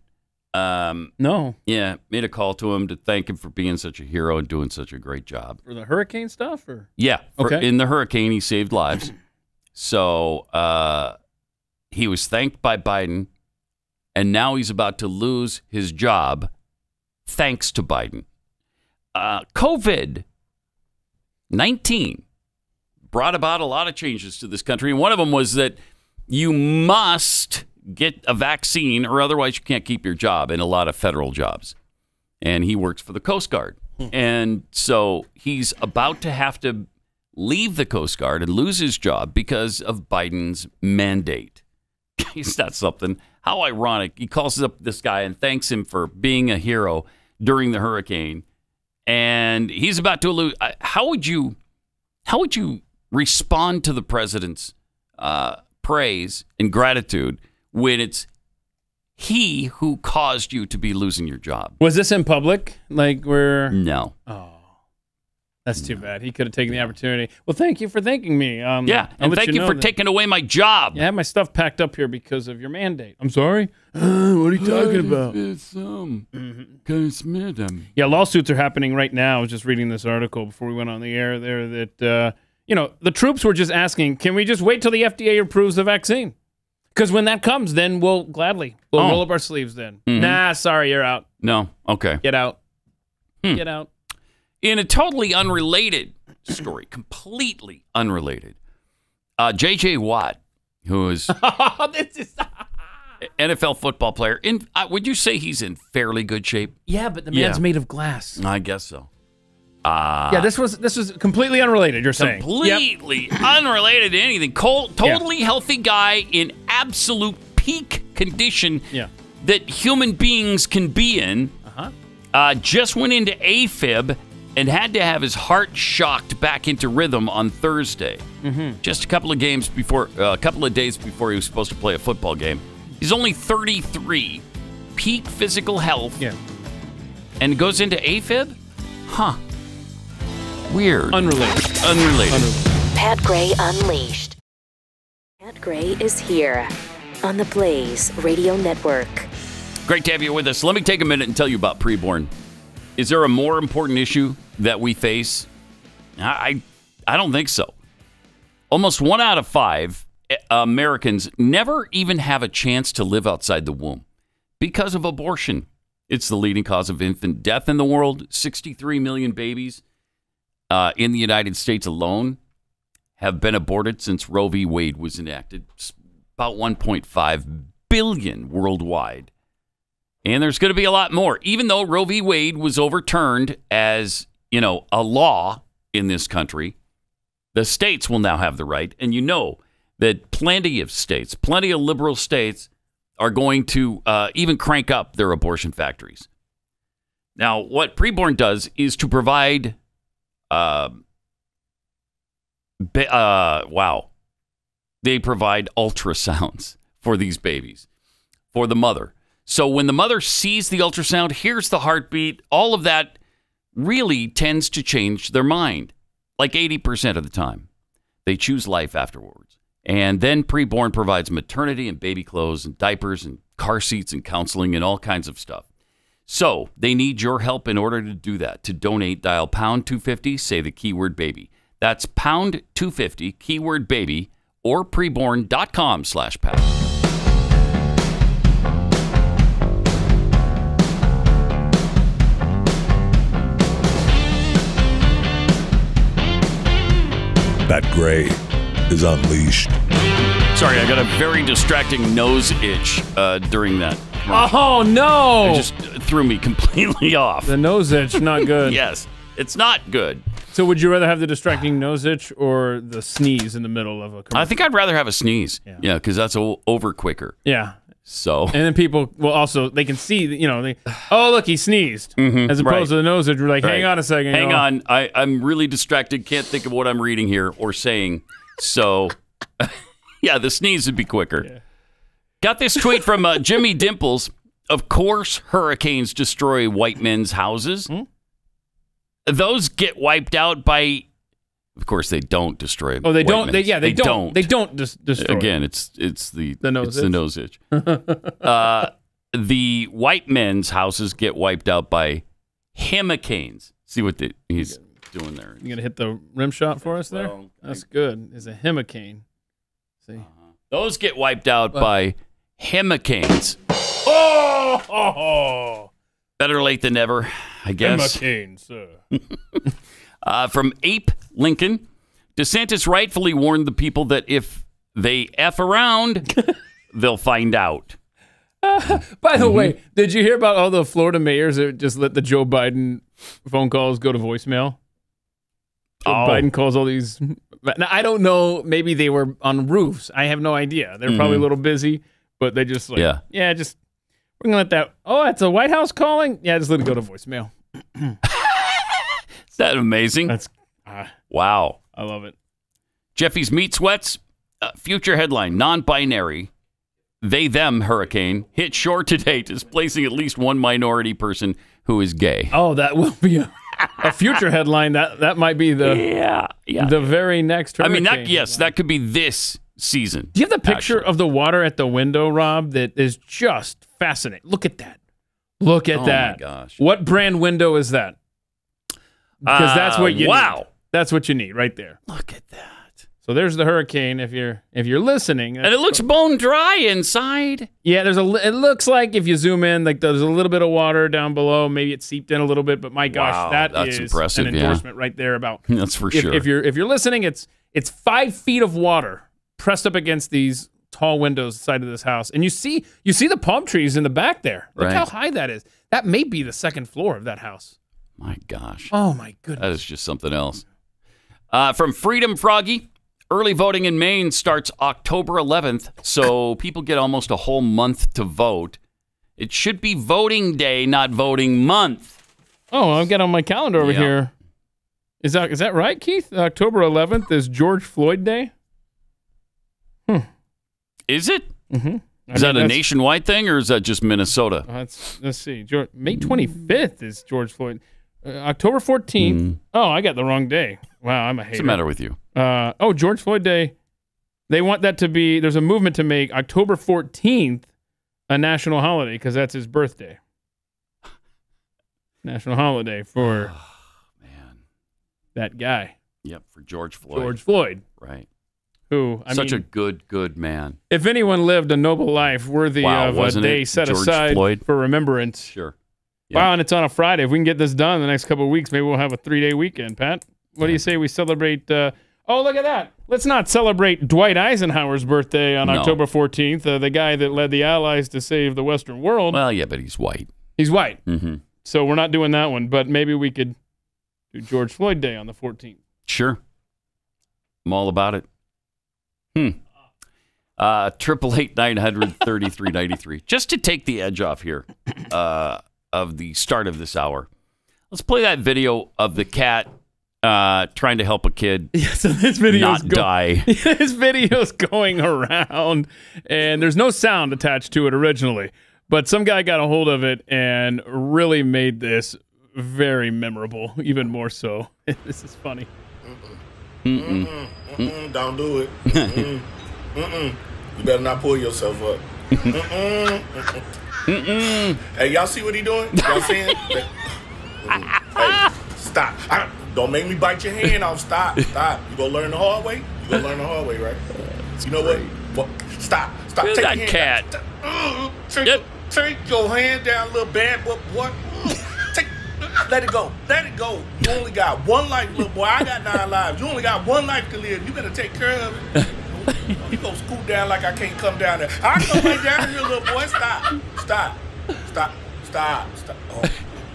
No. Yeah, made a call to him to thank him for being such a hero and doing such a great job. For the hurricane stuff? Or Yeah. Okay. In the hurricane, he saved lives. So he was thanked by Biden, and now he's about to lose his job thanks to Biden. COVID-19 brought about a lot of changes to this country, and one of them was that you must get a vaccine or otherwise you can't keep your job in a lot of federal jobs. And he works for the Coast Guard. And so he's about to have to leave the Coast Guard and lose his job because of Biden's mandate. Is that something? How ironic. He calls up this guy and thanks him for being a hero during the hurricane. And he's about to lose. How would you respond to the president's praise and gratitude when it's he who caused you to be losing your job? Was this in public? Like where? No. Oh, that's too bad. He could have taken the opportunity. Well, thank you for thanking me. Yeah, and thank you for taking away my job. Yeah, I have my stuff packed up here because of your mandate. I'm sorry? What are you talking about? Yeah, lawsuits are happening right now. I was just reading this article before we went on the air there that, the troops were just asking, can we just wait till the FDA approves the vaccine? Because when that comes, then we'll roll up our sleeves then. Mm-hmm. Nah, sorry, you're out. No, okay. Get out. Get out. In a totally unrelated story, completely unrelated, J.J. Watt, who is NFL football player, would you say he's in fairly good shape? Yeah, but the man's made of glass. I guess so. Yeah, this was completely unrelated, you're saying. Completely unrelated to anything. Totally healthy guy in absolute peak condition that human beings can be in. Just went into AFib and had to have his heart shocked back into rhythm on Thursday. Just a couple of days before he was supposed to play a football game. He's only 33, peak physical health, and goes into AFib? Huh. Weird. Unrelated. Pat Gray Unleashed. Pat Gray is here on the Blaze Radio Network. Great to have you with us. Let me take a minute and tell you about preborn. Is there a more important issue that we face? I don't think so. Almost 1 out of 5 Americans never even have a chance to live outside the womb because of abortion. It's the leading cause of infant death in the world. 63 million babies in the United States alone have been aborted since Roe v. Wade was enacted. It's about 1.5 billion worldwide. And there's going to be a lot more. Even though Roe v. Wade was overturned as, a law in this country, the states will now have the right. And you know that plenty of liberal states are going to even crank up their abortion factories. Now, what preborn does is to provide they provide ultrasounds for these babies, for the mother. So when the mother sees the ultrasound, hears the heartbeat, all of that really tends to change their mind, like 80% of the time. They choose life afterwards. And then preborn provides maternity and baby clothes and diapers and car seats and counseling and all kinds of stuff. So they need your help in order to do that. To donate, dial pound 250, say the keyword baby. That's pound 250, keyword baby, or preborn.com/Pat. Pat Gray is unleashed. Sorry, I got a very distracting nose itch during that. Oh, no! It just threw me completely off. The nose itch, not good. Yes, it's not good. So would you rather have the distracting nose itch or the sneeze in the middle of a commercial? I think I'd rather have a sneeze. Yeah, because that's over quicker. Yeah. So. And then people will also, they can see, oh, look, he sneezed. As opposed to the nose itch, we're like, hang on a second. Hang on. I'm really distracted. Can't think of what I'm reading here or saying. So Yeah, the sneeze would be quicker. Yeah. Got this tweet from Jimmy Dimples. Of course, hurricanes destroy white men's houses. Those get wiped out by. Of course, they don't destroy. Oh, they don't. Men's. They don't. They don't destroy. Again, it's the nose. It's the nose itch. The white men's houses get wiped out by hurricanes. See what he's doing there. You gonna hit the rim shot for us there? Well, that's good. It's a hurricane. See, those get wiped out by hurricanes. Oh! Better late than never, I guess. Hurricanes, sir. From Ape Lincoln, DeSantis rightfully warned the people that if they F around, they'll find out. By the way, did you hear about all the Florida mayors that just let the Joe Biden phone calls go to voicemail? Joe Biden calls all these. Now, I don't know. Maybe they were on roofs. I have no idea. They're probably a little busy, but they just like, just we're gonna let that. Oh, it's a White House calling. Yeah, just let it go to voicemail. Is that amazing? That's wow. I love it. Jeffy's Meat Sweats. Future headline: non-binary. They, them hurricane hit shore today, displacing at least one minority person who is gay. Oh, that will be a future headline. That might be the the very next hurricane. I mean, that could be this season. Do you have the picture of the water at the window, Rob? That is just fascinating. Look at that. Look at that. Oh, my gosh. What brand window is that? Because that's what you need. That's what you need right there. Look at that. So there's the hurricane. If you're listening, and it looks bone dry inside. Yeah, it looks like if you zoom in, like there's a little bit of water down below. Maybe it seeped in a little bit, but my gosh, that's impressive, an endorsement right there about. That's for sure. If you're listening, it's 5 feet of water pressed up against these tall windows side of this house, and you see the palm trees in the back there. Look how high that is. That may be the second floor of that house. My gosh. Oh my goodness. That is just something else. From Freedom Froggy. Early voting in Maine starts October 11th, so people get almost a whole month to vote. It should be voting day, not voting month. Oh, I've got on my calendar over here. Is that right, Keith? October 11th is George Floyd Day? Is it? Mm-hmm. Is that a nationwide thing, or is that just Minnesota? Let's see. May 25th is George Floyd. October 14th. Oh, I got the wrong day. Wow, I'm a hater. What's the matter with you? George Floyd Day. They want that to be, there's a movement to make October 14th a national holiday because that's his birthday. National holiday for that guy. Yep, for George Floyd. George Floyd. Right. Who, Such a good man. If anyone lived a noble life worthy of a day set George aside Floyd? for remembrance. Sure. Wow, and it's on a Friday. If we can get this done in the next couple of weeks, maybe we'll have a 3-day weekend, Pat. What do you say we celebrate? Oh, look at that. Let's not celebrate Dwight Eisenhower's birthday on October 14th, the guy that led the Allies to save the Western world. Well, yeah, but he's white. He's white. Mm-hmm. So we're not doing that one, but maybe we could do George Floyd Day on the 14th. Sure. I'm all about it. 888-900-3393. Just to take the edge off here of the start of this hour, let's play that video of the cat trying to help a kid so this video's not die. This video's going around, and there's no sound attached to it originally, but some guy got a hold of it and really made this very memorable, even more so. This is funny. Don't do it. You better not pull yourself up. Hey, y'all see what he doing? Y'all seeing? Hey, stop. Don't make me bite your hand off. Stop. You gonna learn the hard way? You gonna learn the hard way, right? You know what? Stop. Take that your hand cat. Down. Take your hand down, little bad boy. Let it go. You only got one life, little boy. I got 9 lives. You only got one life to live. You better take care of it. You gonna scoot down like I can't come down there. I come right down here, little boy. Stop.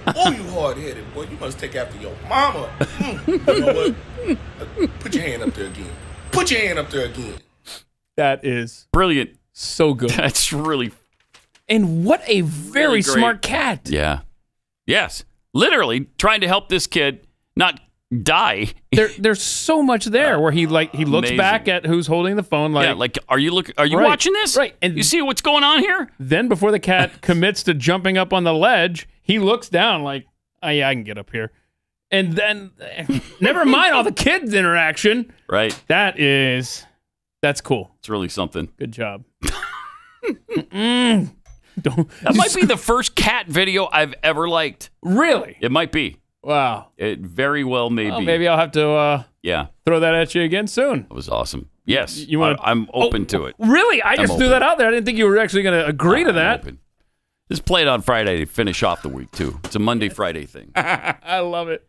Oh, you hard-headed, boy. You must take after your mama. You know what? Put your hand up there again. That is brilliant. So good. That's really. And what a very really smart cat. Yeah. Yes. Literally trying to help this kid not die. There's so much there where he looks amazing. back at who's holding the phone. Are you watching this? Right. And you see what's going on here? Then before the cat commits to jumping up on the ledge, he looks down like, oh, yeah, I can get up here. And then, never mind all the kids' interaction. Right. That's cool. It's really something. Good job. That might be the first cat video I've ever liked. Really? It might be. Wow. It very well may be. Maybe I'll have to throw that at you again soon. It was awesome. Yes. You want? I'm open to it. Really? I just threw that out there. I didn't think you were actually going to agree to that. Open. Just play it on Friday to finish off the week, too. It's a Monday, Friday thing. I love it.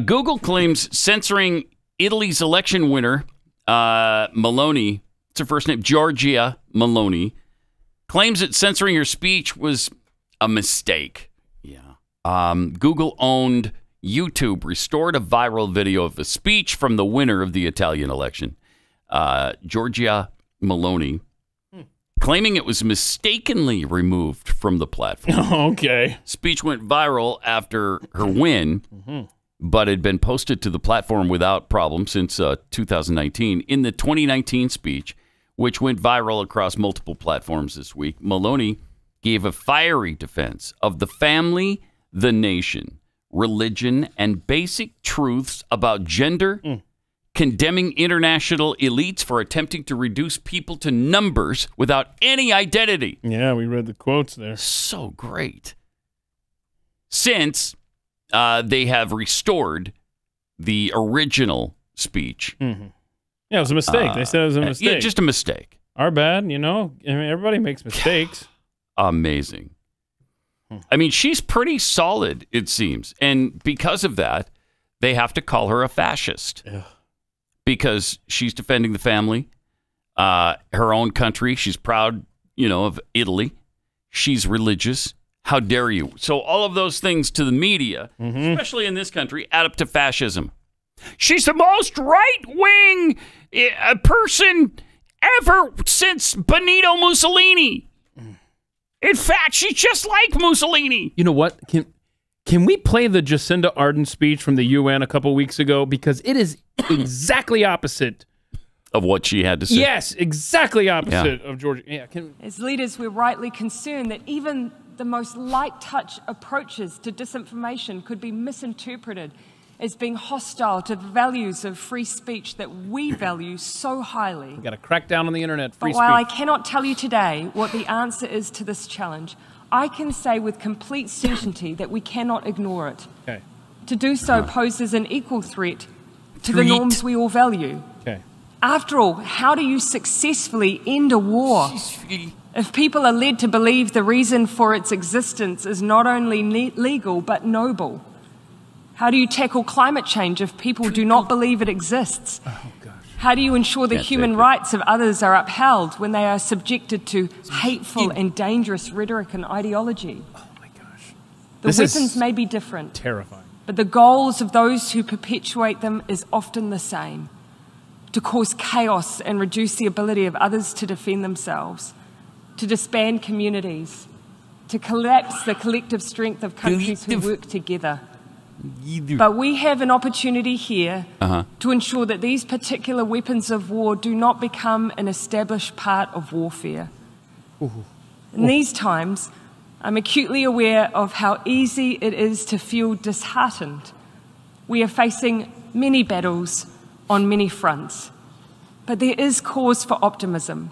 Google claims censoring Italy's election winner, Meloni, it's her first name, Giorgia Meloni, claims that censoring her speech was a mistake. Yeah. Google-owned YouTube restored a viral video of a speech from the winner of the Italian election, Giorgia Meloni, claiming it was mistakenly removed from the platform. Okay. Speech went viral after her win, but had been posted to the platform without problem since 2019. In the 2019 speech, which went viral across multiple platforms this week, Meloni gave a fiery defense of the family, the nation, religion, and basic truths about gender, condemning international elites for attempting to reduce people to numbers without any identity. Yeah, we read the quotes there. So great. Since they have restored the original speech. Yeah, it was a mistake. They said it was a mistake. Yeah, just a mistake. Our bad, you know. I mean, everybody makes mistakes. Amazing. I mean, she's pretty solid, it seems. And because of that, they have to call her a fascist. Ugh. Because she's defending the family, her own country. She's proud, of Italy. She's religious. How dare you? So all of those things to the media, especially in this country, add up to fascism. She's the most right-wing person ever since Benito Mussolini. In fact, she's just like Mussolini. You know what? Can we play the Jacinda Ardern speech from the UN a couple weeks ago? Because it is exactly opposite of what she had to say. Yes, exactly opposite of Georgia. Yeah. As leaders, we're rightly concerned that even the most light touch approaches to disinformation could be misinterpreted as being hostile to the values of free speech that we value so highly. We got to crack down on the internet. Free but while speech. I cannot tell you today what the answer is to this challenge, I can say with complete certainty that we cannot ignore it. Okay. To do so poses an equal threat to the norms we all value. Okay. After all, how do you successfully end a war if people are led to believe the reason for its existence is not only legal but noble? How do you tackle climate change if people do not believe it exists? Oh, gosh. How do you ensure the human rights of others are upheld when they are subjected to hateful and dangerous rhetoric and ideology? Oh, my gosh. The weapons may be different. Terrifying. But the goals of those who perpetuate them is often the same: to cause chaos and reduce the ability of others to defend themselves, to disband communities, to collapse the collective strength of countries who work together. But we have an opportunity here to ensure that these particular weapons of war do not become an established part of warfare. In these times, I'm acutely aware of how easy it is to feel disheartened. We are facing many battles on many fronts, but there is cause for optimism,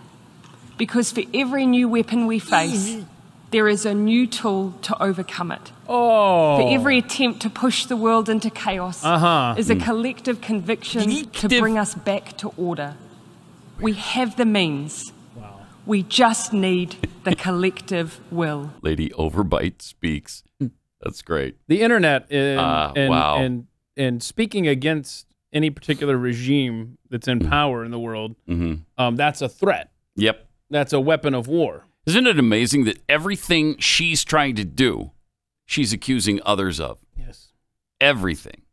because for every new weapon we face, there is a new tool to overcome it. For every attempt to push the world into chaos is a collective conviction to bring us back to order. We have the means. We just need the collective will. Lady Overbite speaks. That's great. The internet and speaking against any particular regime that's in power in the world, that's a threat. Yep. That's a weapon of war. Isn't it amazing that everything she's trying to do, she's accusing others of? Yes. Everything.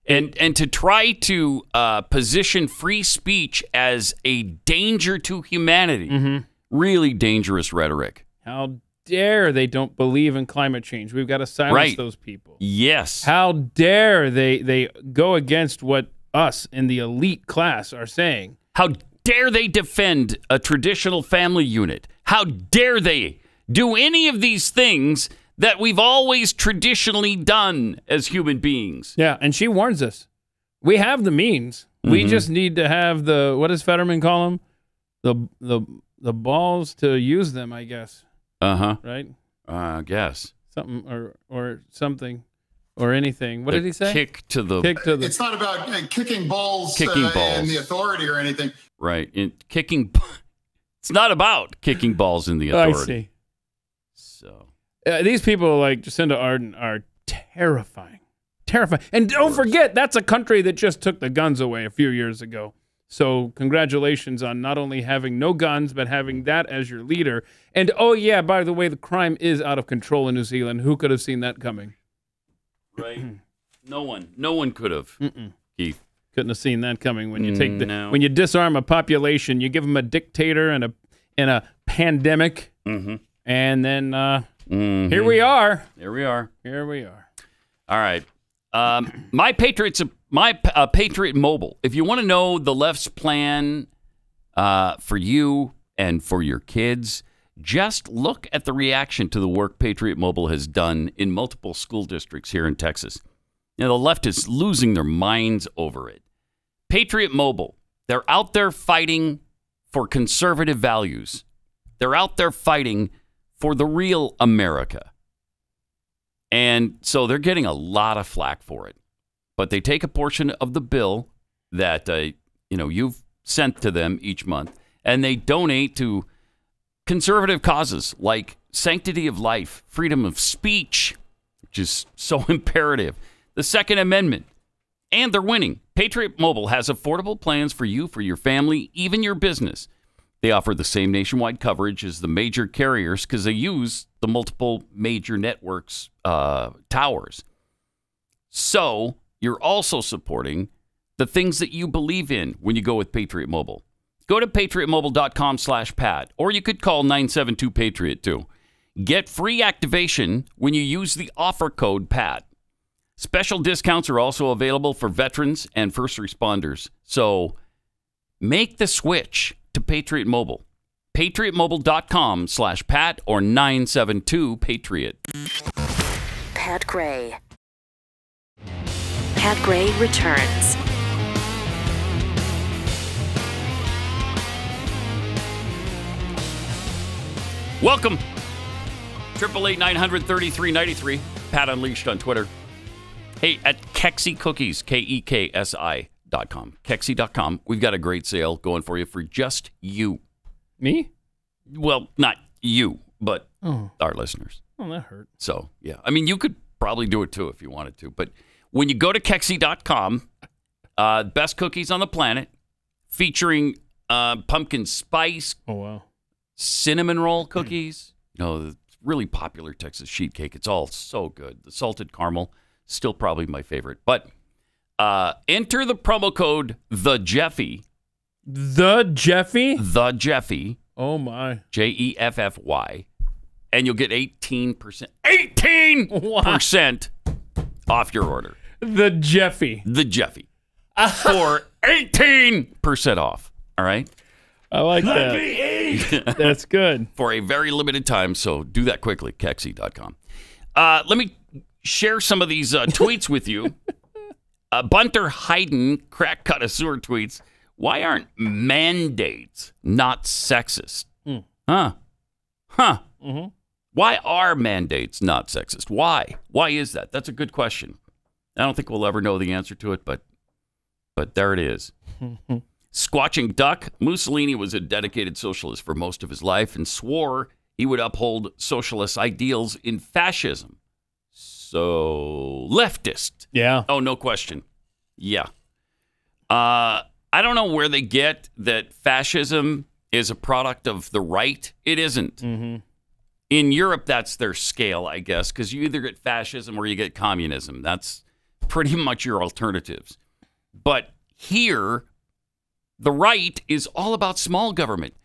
And to try to position free speech as a danger to humanity, really dangerous rhetoric. How dare they don't believe in climate change? We've got to silence those people. Yes. How dare they go against what us in the elite class are saying? How dare they defend a traditional family unit? How dare they do any of these things that we've always traditionally done as human beings? Yeah, and she warns us. We have the means. We just need to have the, what does Fetterman call them? The balls to use them, I guess. Right? I guess. Something or something or anything. What did he say? Kick to the. It's not about kicking balls in the authority or anything. Right. It's not about kicking balls in the authority. I see. So. These people like Jacinda Ardern are terrifying. Terrifying. And don't forget, that's a country that just took the guns away a few years ago. So congratulations on not only having no guns, but having that as your leader. And, oh, yeah, by the way, the crime is out of control in New Zealand. Who could have seen that coming? Right. No one could have, Keith. Couldn't have seen that coming. When you take when you disarm a population, you give them a dictator and a pandemic, and then here we are. Here we are. Here we are. All right. My Patriot Mobile. If you want to know the left's plan for you and for your kids, just look at the reaction to the work Patriot Mobile has done in multiple school districts here in Texas. You know, the left is losing their minds over it. Patriot Mobile, they're out there fighting for conservative values. They're out there fighting for the real America. And so they're getting a lot of flack for it. But they take a portion of the bill that you've sent to them each month, and they donate to conservative causes like sanctity of life, freedom of speech, which is so imperative, the Second Amendment, and they're winning. Patriot Mobile has affordable plans for you, for your family, even your business. They offer the same nationwide coverage as the major carriers because they use the multiple major networks towers. So you're also supporting the things that you believe in when you go with Patriot Mobile. Go to patriotmobile.com/Pat, or you could call 972-PATRIOT too. Get free activation when you use the offer code PAT. Special discounts are also available for veterans and first responders. So make the switch to Patriot Mobile. patriotmobile.com/Pat or 972-PATRIOT. Pat Gray. Pat Gray returns. Welcome. 888-900-3393. Pat Unleashed on Twitter. Hey, at Kexi Cookies, KEKSI.com. Kexi.com. We've got a great sale going for you for just you. Me? Well, not you, but our listeners. Oh, that hurt. So, yeah. I mean, you could probably do it too if you wanted to. But when you go to Kexi.com, best cookies on the planet, featuring pumpkin spice. Oh, wow. Cinnamon roll cookies. The really popular Texas sheet cake. It's all so good. The salted caramel, still probably my favorite. But enter the promo code TheJeffy. The Jeffy? The Jeffy. Oh, my. Jeffy. And you'll get 18%. 18% off your order. The Jeffy. The Jeffy. For 18% off. All right? I like that. That's good. For a very limited time, so do that quickly. Kexi.com. Let me share some of these tweets with you. Bunter Hayden, crack connoisseur, tweets, why aren't mandates not sexist? Huh. Mm-hmm. Why are mandates not sexist? Why? Why is that? That's a good question. I don't think we'll ever know the answer to it, but there it is. Squatching Duck, Mussolini was a dedicated socialist for most of his life and swore he would uphold socialist ideals in fascism. So, leftist. Yeah. Oh, no question. Yeah. I don't know where they get that fascism is a product of the right. It isn't. Mm-hmm. In Europe, that's their scale, I guess, because you either get fascism or you get communism. That's pretty much your alternatives. But here, the right is all about small government,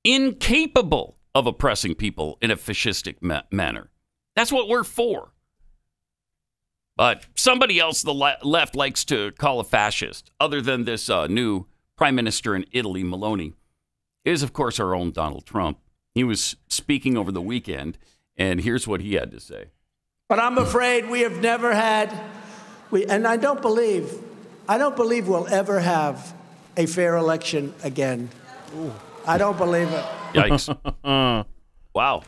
incapable of oppressing people in a fascistic manner. That's what we're for. But somebody else the left likes to call a fascist, other than this new prime minister in Italy, Meloni, is, of course, our own Donald Trump. He was speaking over the weekend, and here's what he had to say. But I'm afraid we have never had, and I don't believe we'll ever have a fair election again. Ooh. I don't believe it. Yikes. Wow.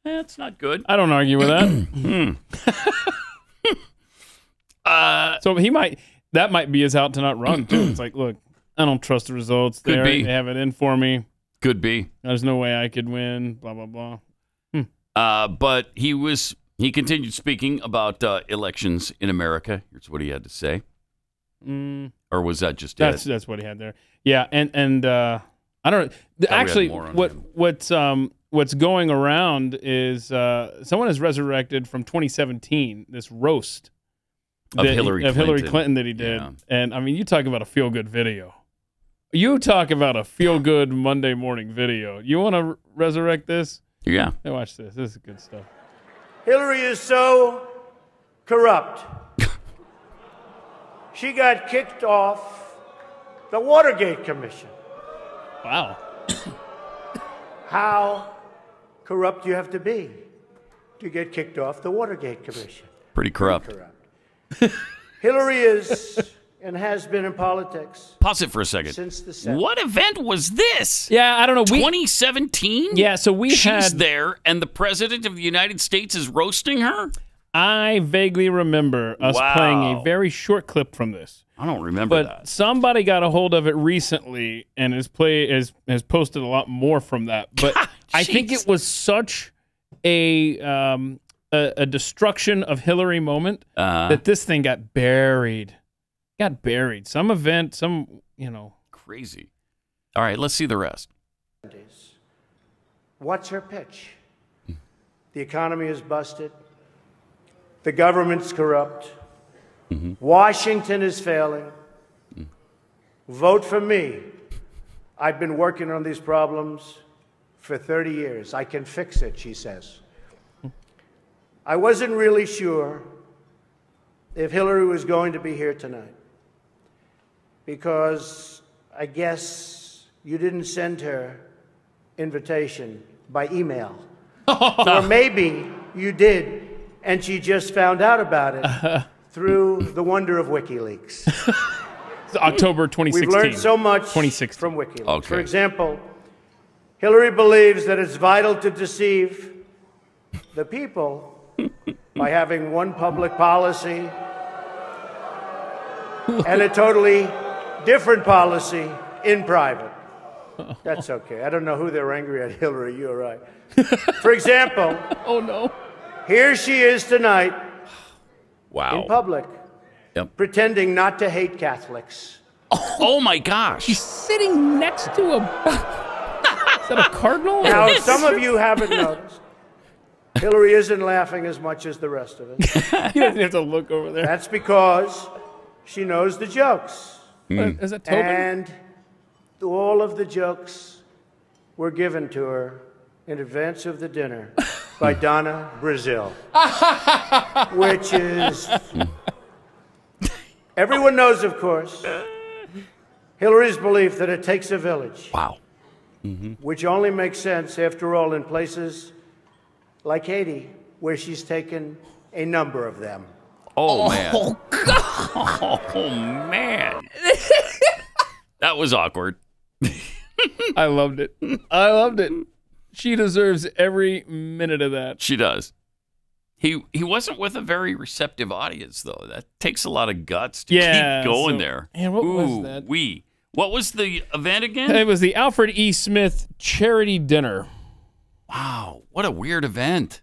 That's not good. I don't argue with that. So that might be his out to not run, too. It's like, look, I don't trust the results. Could be. They have it in for me. Could be. There's no way I could win, blah, blah, blah. But he continued speaking about elections in America. Here's what he had to say. Or was that just it? That's what he had there. Yeah, and I don't know. Actually, what's going around is someone has resurrected from 2017 this roast of Hillary Clinton that he did. Yeah. And I mean, you talk about a feel-good video. You talk about a feel-good Monday morning video. You want to resurrect this? Yeah. Hey, watch this. This is good stuff. Hillary is so corrupt. She got kicked off the Watergate Commission. Wow. How corrupt you have to be to get kicked off the Watergate Commission. Pretty corrupt. Hillary is and has been in politics. Pause it for a second. Since the 70s. What event was this? Yeah, I don't know. 2017? Yeah, so She's there, and the President of the United States is roasting her? I vaguely remember us playing a very short clip from this. I don't remember that. But somebody got a hold of it recently and has posted a lot more from that. But I think it was such a destruction of Hillary moment that this thing got buried. Some event, Crazy. All right, let's see the rest. What's her pitch? The economy is busted. The government's corrupt. Washington is failing. Vote for me. I've been working on these problems for 30 years. I can fix it, she says. I wasn't really sure if Hillary was going to be here tonight because I guess you didn't send her invitation by email. Or maybe you did and she just found out about it through the wonder of WikiLeaks. It's October 2016. We've learned so much from WikiLeaks. For example, Hillary believes that it's vital to deceive the people by having one public policy and a totally different policy in private. That's okay. I don't know who they're angry at, Hillary. You're right. For example, oh no, here she is tonight Wow. in public, pretending not to hate Catholics. Oh my gosh. She's sitting next to a... Is that a cardinal? Now, some of you haven't noticed. Hillary isn't laughing as much as the rest of us. You don't have to look over there. That's because she knows the jokes. Is that Tobin? And all of the jokes were given to her in advance of the dinner by Donna Brazil, which is... Everyone knows, of course, Hillary's belief that it takes a village. Wow. Which only makes sense, after all, in places like Haiti, where she's taken a number of them. Oh, man. Oh, man. That was awkward. I loved it. I loved it. She deserves every minute of that. She does. He wasn't with a very receptive audience, though. That takes a lot of guts to keep going there. And what was that? What was the event again? It was the Alfred E. Smith Charity Dinner. Wow, what a weird event.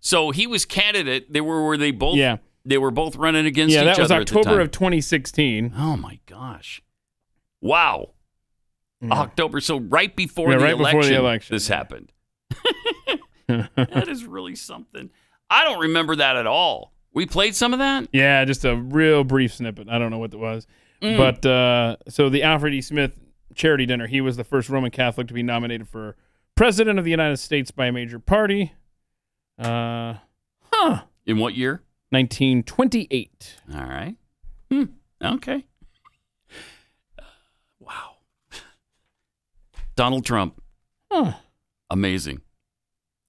So he was candidate. Were they both? Yeah. They were both running against each other. Yeah, that was at the October time. of 2016. Oh my gosh! Wow, October. So right before the right election, before the election, this happened. That is really something. I don't remember that at all. We played some of that? Yeah, just a real brief snippet. I don't know what it was. But so the Alfred E. Smith Charity Dinner, he was the first Roman Catholic to be nominated for president of the United States by a major party. In what year? 1928. All right. Okay. Wow. Donald Trump. Amazing.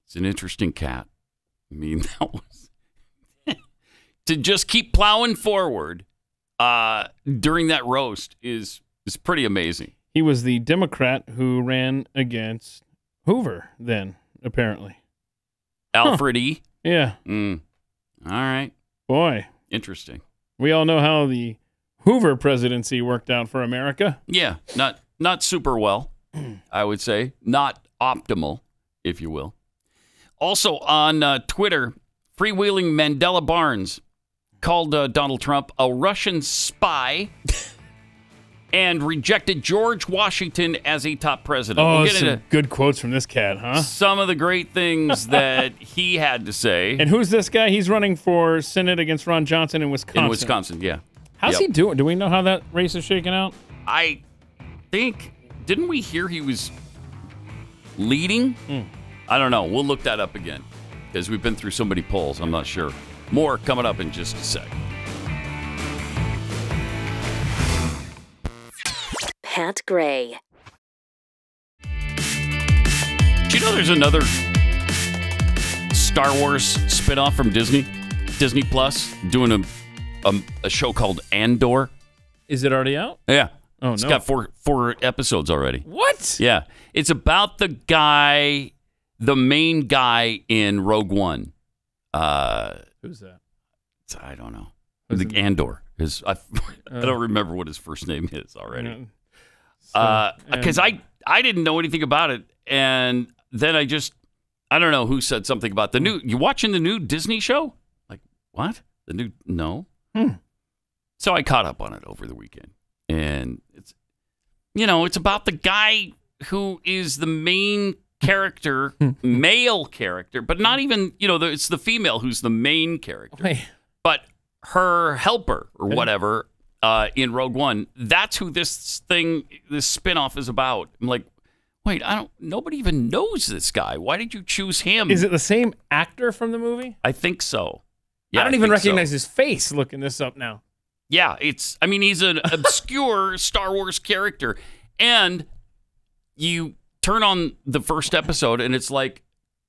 It's an interesting cat. I mean, that was to just keep plowing forward during that roast is pretty amazing. He was the Democrat who ran against Hoover then, apparently. Alfred E. Yeah. All right. Boy. Interesting. We all know how the Hoover presidency worked out for America. Yeah. Not super well, I would say. Not optimal, if you will. Also on Twitter, freewheeling Mandela Barnes called Donald Trump a Russian spy and rejected George Washington as a top president. Oh, some good quotes from this cat, huh? Some of the great things that he had to say. And who's this guy? He's running for Senate against Ron Johnson in Wisconsin. In Wisconsin, yeah. How's he doing? Do we know how that race is shaking out? I think, didn't we hear he was leading? I don't know. We'll look that up again because we've been through so many polls. I'm not sure. More coming up in just a sec. Pat Gray. Do you know there's another Star Wars spinoff from Disney Plus, doing a show called Andor? Is it already out? Yeah. Oh, It's no. got four episodes already. What? Yeah. It's about the main guy in Rogue One. Who's that? I don't know. Andor. I don't remember what his first name is already. Because I didn't know anything about it, and then I don't know who said something about the new. You watching the new Disney show? Like what? The new? No. So I caught up on it over the weekend, and it's about the guy who is the main character, male character, but not even it's the female who's the main character, but her helper or whatever. In Rogue One, that's who this spinoff is about. I'm like, wait, nobody even knows this guy. Why did you choose him? Is it the same actor from the movie? I think so. Yeah, I don't even recognize his face looking this up now. Yeah, he's an obscure Star Wars character. And you turn on the first episode and it's like,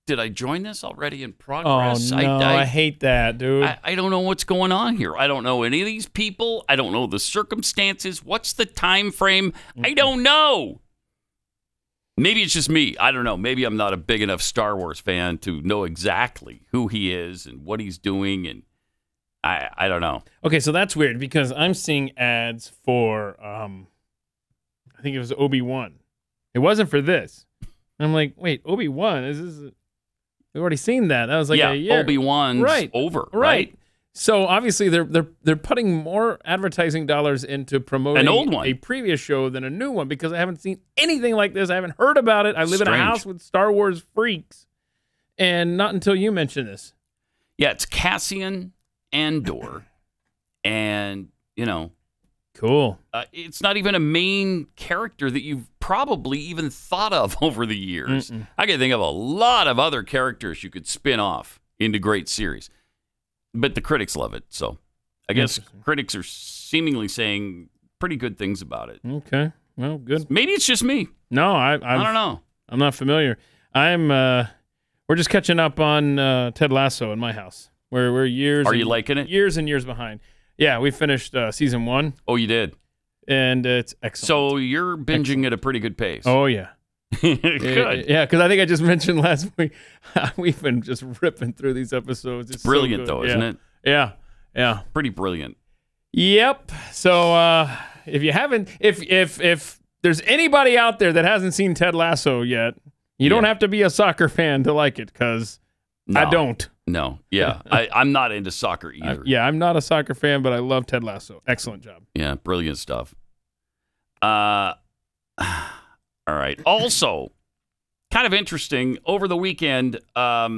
did I join this already in progress? Oh, no, I hate that, dude. I don't know what's going on here. I don't know any of these people. I don't know the circumstances. What's the time frame? I don't know. Maybe it's just me. I don't know. Maybe I'm not a big enough Star Wars fan to know exactly who he is and what he's doing, and I don't know. Okay, so that's weird because I'm seeing ads for, I think it was Obi-Wan. It wasn't for this. And I'm like, wait, Obi-Wan? Is this... We've already seen that. That was like a year. Obi-Wan's over, right? So obviously they're putting more advertising dollars into promoting an old one, a previous show than a new one because I haven't seen anything like this. I haven't heard about it. I live in a house with Star Wars freaks, and not until you mentioned this. Yeah, it's Cassian Andor, and cool. It's not even a main character that you've probably even thought of over the years. I can think of a lot of other characters you could spin off into great series, but the critics love it. So I guess critics are seemingly saying pretty good things about it. Okay, well, good. Maybe it's just me. No, I don't know. I'm not familiar. We're just catching up on Ted Lasso in my house. We're years. Are you liking it? Years and years behind. Yeah, we finished season 1. Oh, you did? And it's excellent. So you're binging at a pretty good pace. Oh, yeah. Good. Yeah, because I think I just mentioned last week, we've been just ripping through these episodes. It's brilliant, so though, isn't it? Yeah. Pretty brilliant. Yep. So if you haven't, if there's anybody out there that hasn't seen Ted Lasso yet, you don't have to be a soccer fan to like it, because I don't. No. Yeah. I'm not into soccer either. I'm not a soccer fan, but I love Ted Lasso. Excellent job. Yeah, brilliant stuff. All right. Also, kind of interesting, over the weekend, at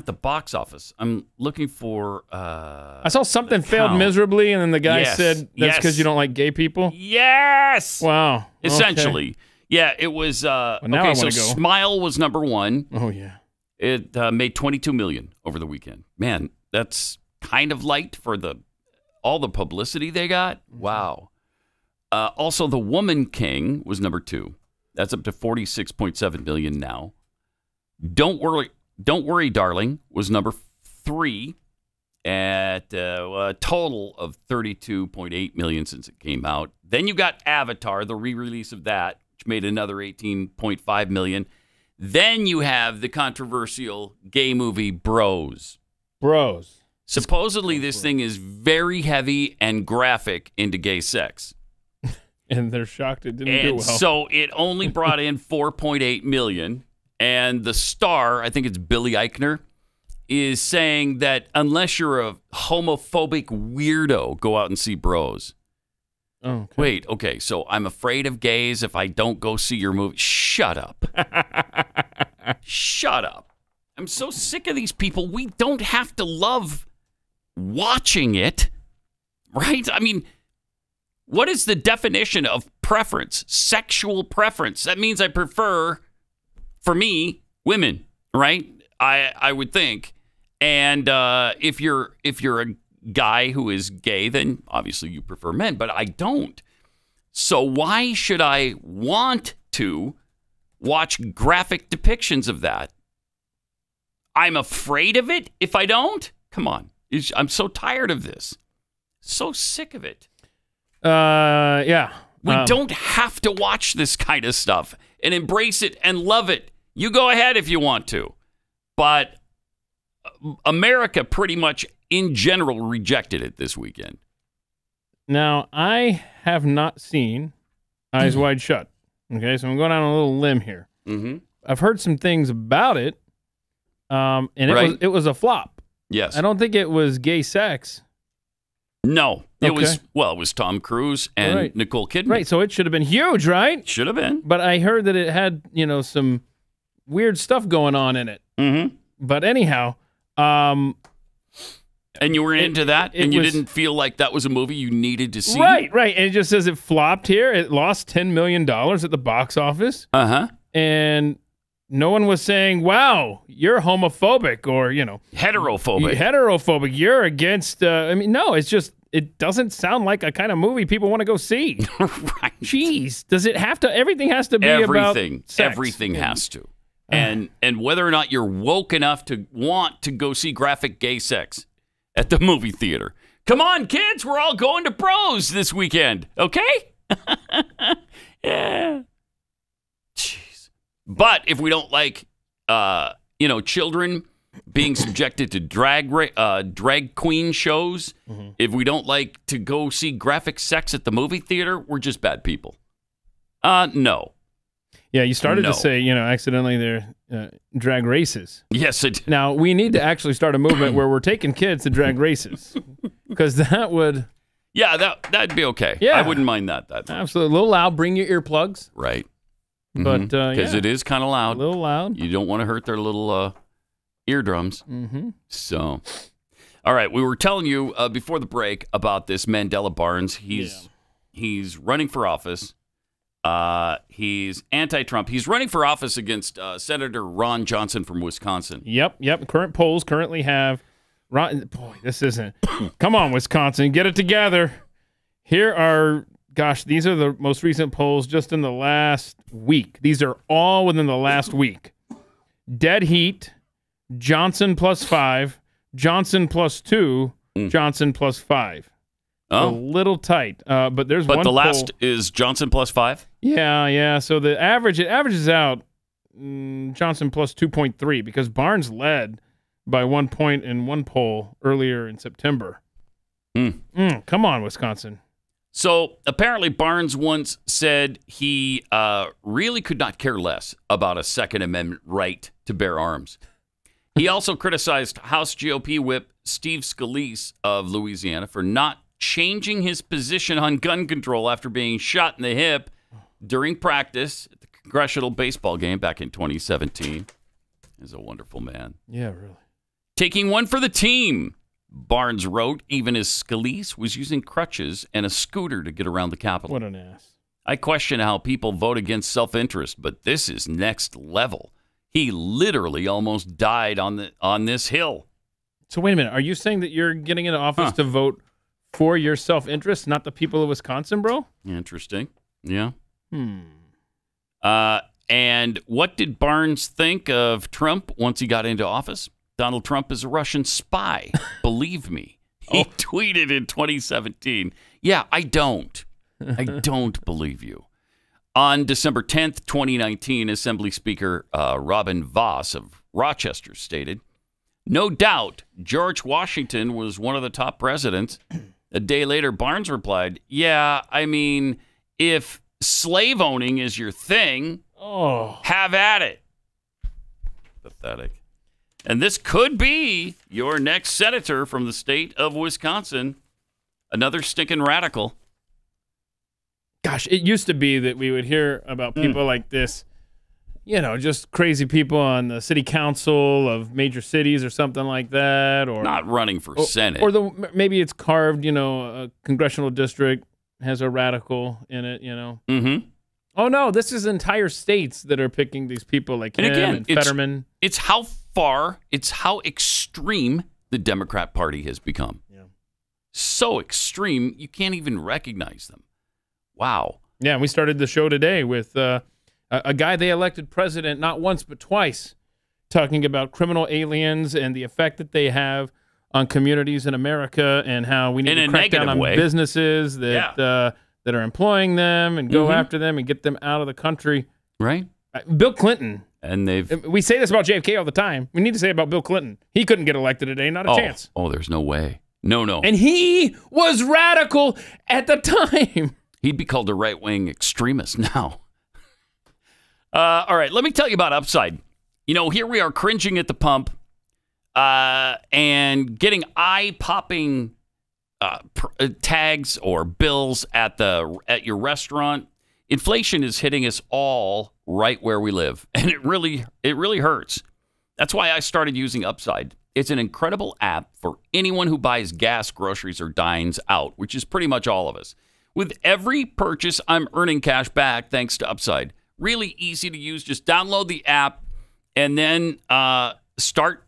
the box office, I'm looking for... I saw something failed miserably, and then the guy said, that's because you don't like gay people? Yes! Wow. Essentially. Okay. Yeah, it was. now Okay, I so wanna go. Smile was number one. Oh, yeah. It made $22 million over the weekend. Man, that's kind of light for all the publicity they got. Wow. Also, The Woman King was number two. That's up to $46.7 million now. Don't Worry, Darling was number three at a total of $32.8 million since it came out. Then you got Avatar, the re-release of that, which made another $18.5 million. Then you have the controversial gay movie Bros. Supposedly, this thing is very heavy and graphic into gay sex. And they're shocked it didn't do well. So it only brought in $4.8 million. And the star, I think it's Billy Eichner, is saying that unless you're a homophobic weirdo, go out and see Bros. Oh, okay. Wait, okay, so I'm afraid of gays if I don't go see your movie. Shut up. Shut up. I'm so sick of these people. We don't have to love watching it, right? I mean, what is the definition of preference? Sexual preference. That means I prefer, for me, women, right? I would think. And if you're a guy who is gay, then obviously you prefer men, but I don't. So why should I want to watch graphic depictions of that? I'm afraid of it if I don't? Come on. I'm so tired of this. So sick of it. Yeah. We don't have to watch this kind of stuff and embrace it and love it. You go ahead if you want to. But America pretty much in general rejected it this weekend. Now, I have not seen Eyes Wide Shut. Okay, so I'm going on a little limb here. Mm-hmm. I've heard some things about it, and it was a flop. Yes. I don't think it was gay sex. No. It Okay. was Tom Cruise and Right. Nicole Kidman. Right, so it should have been huge, right? Should have been. But I heard that it had, some weird stuff going on in it. Mm-hmm. But anyhow, and you were into that, it and you was- didn't feel like that was a movie you needed to see? Right. And it just says it flopped here. It lost $10 million at the box office. Uh-huh. And no one was saying, wow, you're homophobic or, Heterophobic. You're against, no, it's just, it doesn't sound like a kind of movie people want to go see. Right. Jeez. Does it have to, everything has to be about sex? Everything has to. And whether or not you're woke enough to want to go see graphic gay sex at the movie theater. Come on, kids, we're all going to Bros this weekend, okay? Yeah. Jeez. But if we don't like, children being subjected to drag queen shows, if we don't like to go see graphic sex at the movie theater, we're just bad people. No. Yeah, you started to say, accidentally they're drag races. Yes, I did. Now, we need to actually start a movement where we're taking kids to drag races. Because that would... Yeah, that'd be okay. Yeah. I wouldn't mind that much. Absolutely. A little loud. Bring your earplugs. Right. But, Because it is kind of loud. A little loud. You don't want to hurt their little eardrums. Mm-hmm. So, all right. We were telling you before the break about this Mandela Barnes. He's running for office. He's anti-Trump. He's running for office against Senator Ron Johnson from Wisconsin. Yep. Current polls currently have Ron. Boy, this isn't. Come on, Wisconsin, get it together. Here are, these are the most recent polls just in the last week. These are all within the last week. Dead heat, Johnson +5, Johnson +2, Johnson +5. Oh. A little tight, but there's one. But the last poll. is Johnson +5? Yeah. So the average, it averages out Johnson +2.3 because Barnes led by 1 point in one poll earlier in September. Come on, Wisconsin. So apparently Barnes once said he really could not care less about a Second Amendment right to bear arms. He also criticized House GOP whip Steve Scalise of Louisiana for not changing his position on gun control after being shot in the hip during practice at the congressional baseball game back in 2017. He's a wonderful man. Yeah, really. Taking one for the team, Barnes wrote, even as Scalise was using crutches and a scooter to get around the Capitol. What an ass. I question how people vote against self-interest, but this is next level. He literally almost died on this hill. So wait a minute. Are you saying that you're getting into office to vote for your self-interest, not the people of Wisconsin, bro? Interesting. Yeah. And what did Barnes think of Trump once he got into office? Donald Trump is a Russian spy. Believe me. He tweeted in 2017. Yeah, I don't believe you. On December 10th, 2019, Assembly Speaker Robin Voss of Rochester stated, "No doubt George Washington was one of the top presidents." A day later, Barnes replied, "Yeah, I mean, if slave owning is your thing, have at it." Pathetic. And this could be your next senator from the state of Wisconsin. Another stinking radical. Gosh, it used to be that we would hear about people like this, just crazy people on the city council of major cities or something like that. Or not running for Senate. Or maybe it's carved, a congressional district has a radical in it, Mm-hmm. Oh, no, this is entire states that are picking these people like him and Fetterman. It's how extreme the Democrat Party has become. Yeah. So extreme, you can't even recognize them. Wow. Yeah, and we started the show today with a guy they elected president not once but twice, talking about criminal aliens and the effect that they have on communities in America and how we need to crack down on businesses that are employing them and go after them and get them out of the country. Right. Bill Clinton. And we say this about JFK all the time. We need to say it about Bill Clinton. He couldn't get elected today. Not a chance. Oh, there's no way. No. And he was radical at the time. He'd be called a right-wing extremist now. All right, let me tell you about Upside. Here we are cringing at the pump and getting eye-popping tags or bills at your restaurant. Inflation is hitting us all right where we live, and it really hurts. That's why I started using Upside. It's an incredible app for anyone who buys gas, groceries, or dines out, which is pretty much all of us. With every purchase, I'm earning cash back thanks to Upside. Really easy to use. Just download the app and then start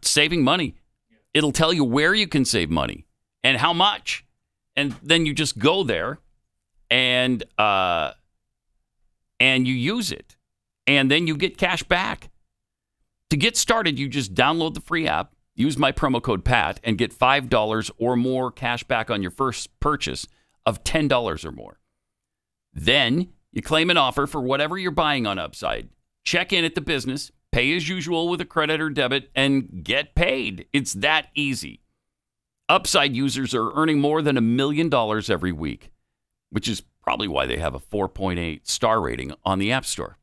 saving money. It'll tell you where you can save money and how much. And then you just go there and you use it. And then you get cash back. To get started, you just download the free app, use my promo code PAT, and get $5 or more cash back on your first purchase of $10 or more. Then you claim an offer for whatever you're buying on Upside. Check in at the business, pay as usual with a credit or debit, and get paid. It's that easy. Upside users are earning more than $1 million every week, which is probably why they have a 4.8 star rating on the App Store.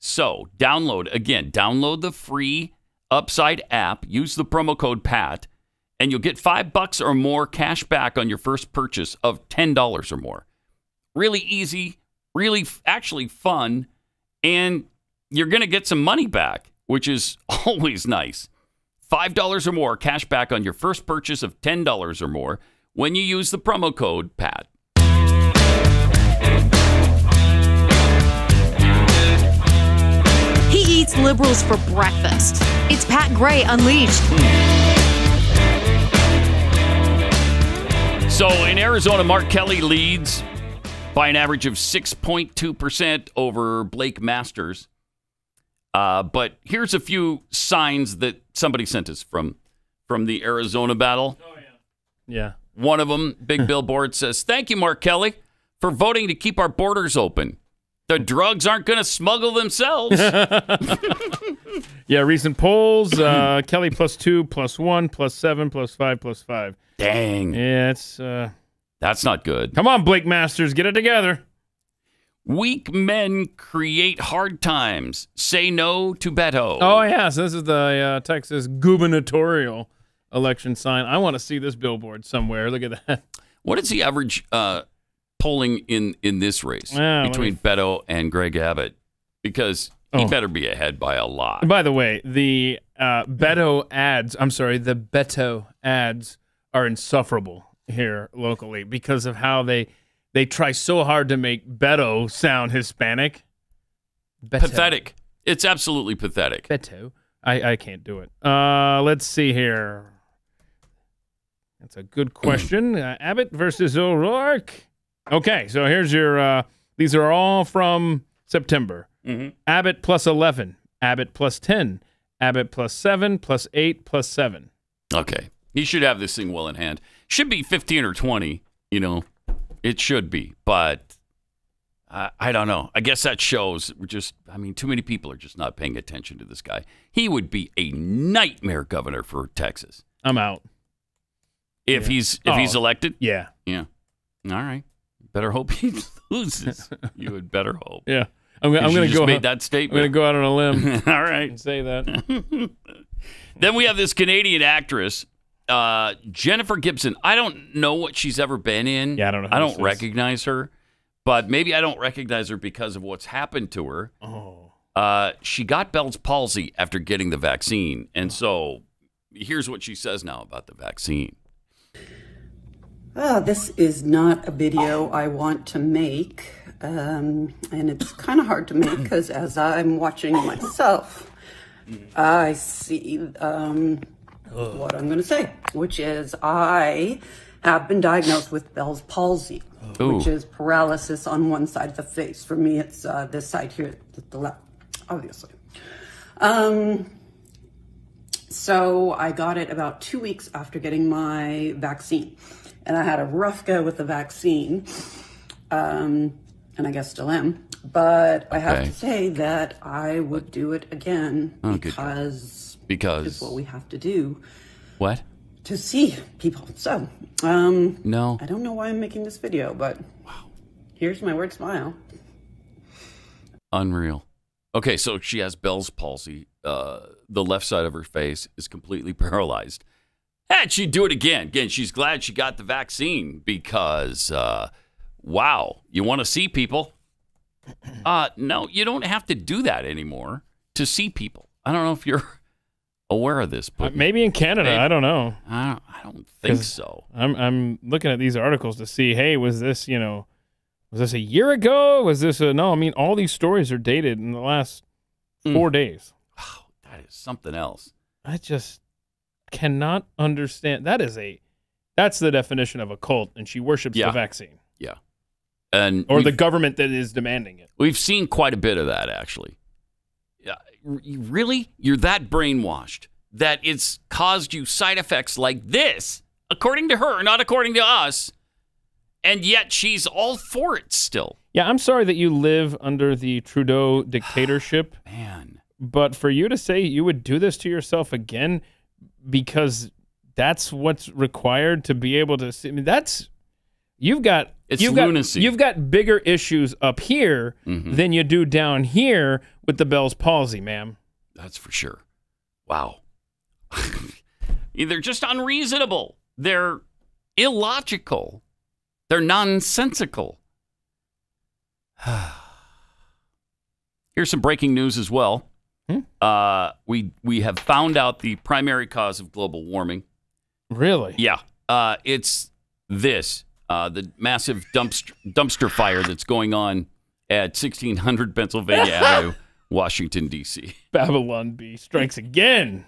So download the free Upside app, use the promo code PAT, and you'll get $5 or more cash back on your first purchase of $10 or more. Really easy, really actually fun, and you're going to get some money back, which is always nice. $5 or more cash back on your first purchase of $10 or more when you use the promo code PAT. He eats liberals for breakfast. It's Pat Gray Unleashed. So in Arizona, Mark Kelly leads by an average of 6.2% over Blake Masters. But here's a few signs that somebody sent us from the Arizona battle. Oh, yeah. One of them, big billboard, says, "Thank you, Mark Kelly, for voting to keep our borders open. The drugs aren't going to smuggle themselves." Yeah, recent polls, Kelly +2, +1, +7, +5, +5. Dang. Yeah, it's... That's not good. Come on, Blake Masters, get it together. Weak men create hard times. Say no to Beto. Oh, yeah, so this is the Texas gubernatorial election sign. I want to see this billboard somewhere. Look at that. What is the average polling in this race between Beto and Greg Abbott? Because he better be ahead by a lot. By the way, the Beto ads are insufferable here locally because of how they they try so hard to make Beto sound Hispanic. Beto. Pathetic. It's absolutely pathetic. Beto. I can't do it. Let's see here. That's a good question. Abbott versus O'Rourke. Okay, so here's your, these are all from September. Abbott plus 11, Abbott plus 10, Abbott plus 7, plus 8, plus 7. Okay. He should have this thing well in hand. Should be 15 or 20, you know. It should be, but I don't know. I guess that shows too many people are just not paying attention to this guy. He would be a nightmare governor for Texas. I'm out. If he's elected? Yeah. Yeah. All right. Better hope he loses. You would better hope. Yeah. I'm going to go made that statement. I'm going to go out on a limb. All right. And say that. Then we have this Canadian actress, Jennifer Gibson. I don't know what she's ever been in. Yeah, I don't know. I don't recognize her, but maybe I don't recognize her because of what's happened to her. Oh. She got Bell's palsy after getting the vaccine, and so here's what she says now about the vaccine. This is not a video I want to make, and it's kind of hard to make because as I'm watching myself, I see what I'm going to say, which is I have been diagnosed with Bell's palsy, which is paralysis on one side of the face. For me, it's this side here, the left, obviously. So I got it about 2 weeks after getting my vaccine. And I had a rough go with the vaccine, and I guess still am. But I have to say that I would do it again because it's what we have to do. What? To see people. So, no. I don't know why I'm making this video, but here's my word smile. Unreal. Okay, so she has Bell's palsy. The left side of her face is completely paralyzed. And she'd do it again. Again, she's glad she got the vaccine because, wow, you want to see people? No, you don't have to do that anymore to see people. I don't know if you're aware of this, but maybe in Canada, I don't know. I don't think so. I'm looking at these articles to see, hey, was this a year ago? Was this no? I mean, all these stories are dated in the last 4 days. Wow, that is something else. I just cannot understand. That's the definition of a cult, and she worships the vaccine. Yeah. Or the government that is demanding it. We've seen quite a bit of that, actually. Yeah, really? You're that brainwashed that it's caused you side effects like this, according to her, not according to us, and yet she's all for it still. Yeah, I'm sorry that you live under the Trudeau dictatorship. Man. But for you to say you would do this to yourself again because that's what's required to be able to see, I mean, you've got lunacy. You've got bigger issues up here than you do down here with the Bell's palsy, ma'am. That's for sure. Wow. They're just unreasonable. They're illogical. They're nonsensical. Here's some breaking news as well. We have found out the primary cause of global warming. Really? Yeah. It's this. The massive dumpster fire that's going on at 1600 Pennsylvania Avenue, Washington, D.C. Babylon Bee strikes again.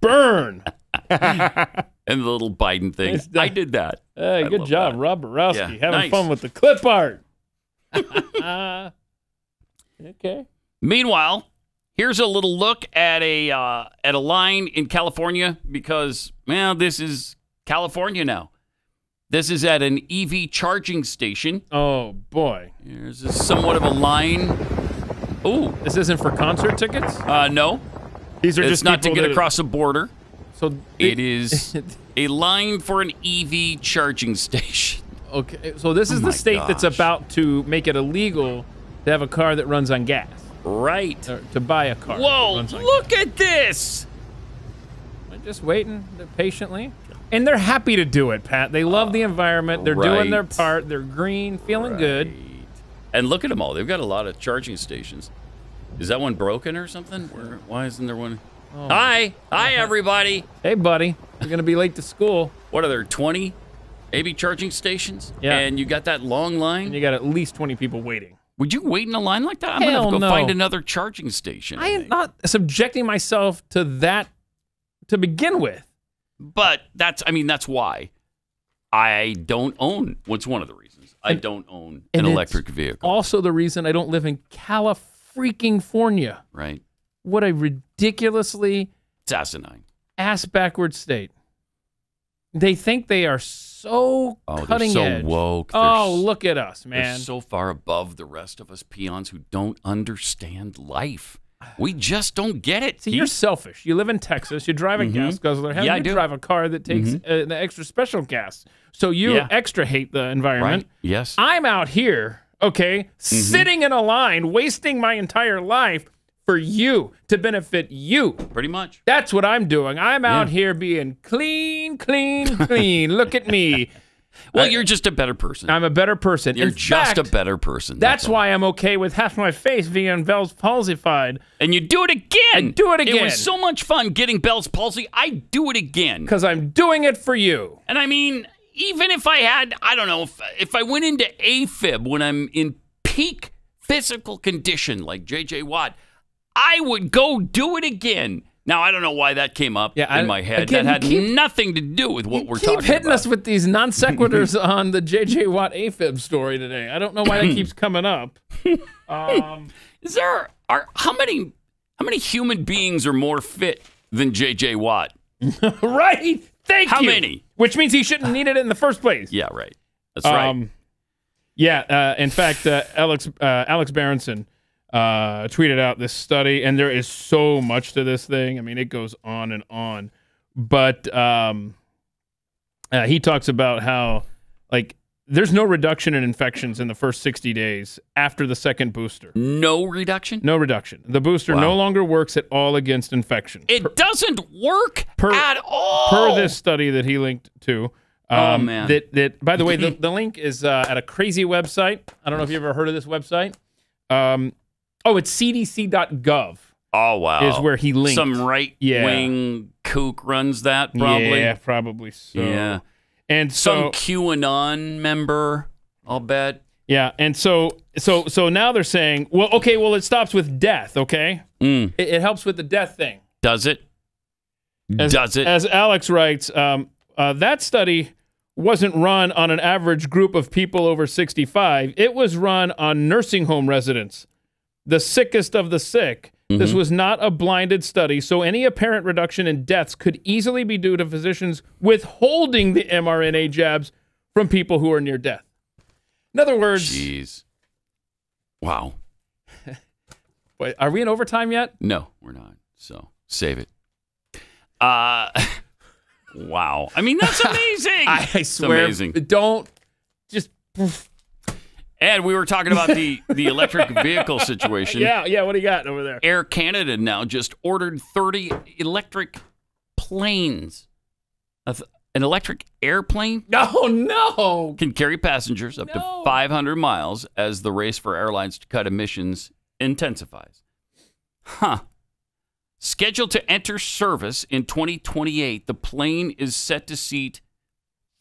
Burn. And the little Biden thing. I did that. Hey, good job, that. Rob Borowski. Yeah, having fun with the clip art. Okay. Meanwhile, here's a little look at a line in California because, well, this is California now. This is at an EV charging station. Oh, boy. There's somewhat of a line. Oh. This isn't for concert tickets? No. These are it's just not to people get across the border. So it is a line for an EV charging station. Okay. So this is the state that's about to make it illegal to have a car that runs on gas. Right. Or to buy a car. Whoa, look at this. They're just waiting patiently. And they're happy to do it, Pat. They love the environment. They're doing their part. They're green, feeling good. And look at them all. They've got a lot of charging stations. Is that one broken or something? Why isn't there one? Oh. Hi, everybody. Hey, buddy. You're going to be late to school. What are there, 20 AV charging stations. Yeah. And you got that long line. And you got at least 20 people waiting. Would you wait in a line like that? I'm going to have to go find another charging station. I am not subjecting myself to that to begin with. But that's why I don't own. What's one of the reasons I don't own an electric vehicle? Also, the reason I don't live in California. Right. What a ridiculously asinine, ass-backward state. They think they are so cutting they're edge. Woke. Look at us, man. They're so far above the rest of us peons who don't understand life. We just don't get it. See, you're selfish. You live in Texas. You drive a gas guzzler. Yeah, I you do. drive a car that takes the extra special gas. So you extra hate the environment. Right. Yes. I'm out here, sitting in a line, wasting my entire life for you, to benefit you. Pretty much. That's what I'm doing. I'm out here being clean. Look at me. Well, you're just a better person. I'm a better person. You're in just fact, a better person. That's why I'm okay with half my face being Bell's palsified. And you do it again. I do it again. It was so much fun getting Bell's palsy. I do it again. Because I'm doing it for you. And I mean, even if I had, I don't know, if I went into AFib when I'm in peak physical condition like J.J. Watt, I would go do it again. Now, I don't know why that came up in my head. Again, that had nothing to do with what we're talking about. Keep hitting us with these non sequiturs on the J.J. Watt AFib story today. I don't know why that keeps coming up. How many human beings are more fit than J.J. Watt? Right. Thank you. How many? Which means he shouldn't need it in the first place. Yeah, right. That's right. In fact, Alex Berenson tweeted out this study, and there is so much to this thing. I mean, it goes on and on. But he talks about how, there's no reduction in infections in the first 60 days after the second booster. No reduction? No reduction. The booster no longer works at all at infection. It doesn't work at all. Per this study that he linked to. Man. That by the way, the link is at a crazy website. I don't know if you've ever heard of this website. It's cdc.gov. Oh, wow. Is where he linked. Some right-wing kook runs that, probably. Yeah, probably so. Yeah. And some QAnon member, I'll bet. Yeah, and so now they're saying, it stops with death, okay? It helps with the death thing. Does it? As Alex writes, that study wasn't run on an average group of people over 65. It was run on nursing home residents, the sickest of the sick. Mm-hmm. This was not a blinded study, so any apparent reduction in deaths could easily be due to physicians withholding the mRNA jabs from people who are near death. In other words... Jeez. Wow. Wait, are we in overtime yet? No, we're not. So, save it. Wow. I mean, that's amazing. I swear. Amazing. Don't just... And we were talking about the electric vehicle situation. Yeah, what do you got over there? Air Canada now just ordered 30 electric planes. An electric airplane? No. Can carry passengers up to 500 miles as the race for airlines to cut emissions intensifies. Scheduled to enter service in 2028, the plane is set to seat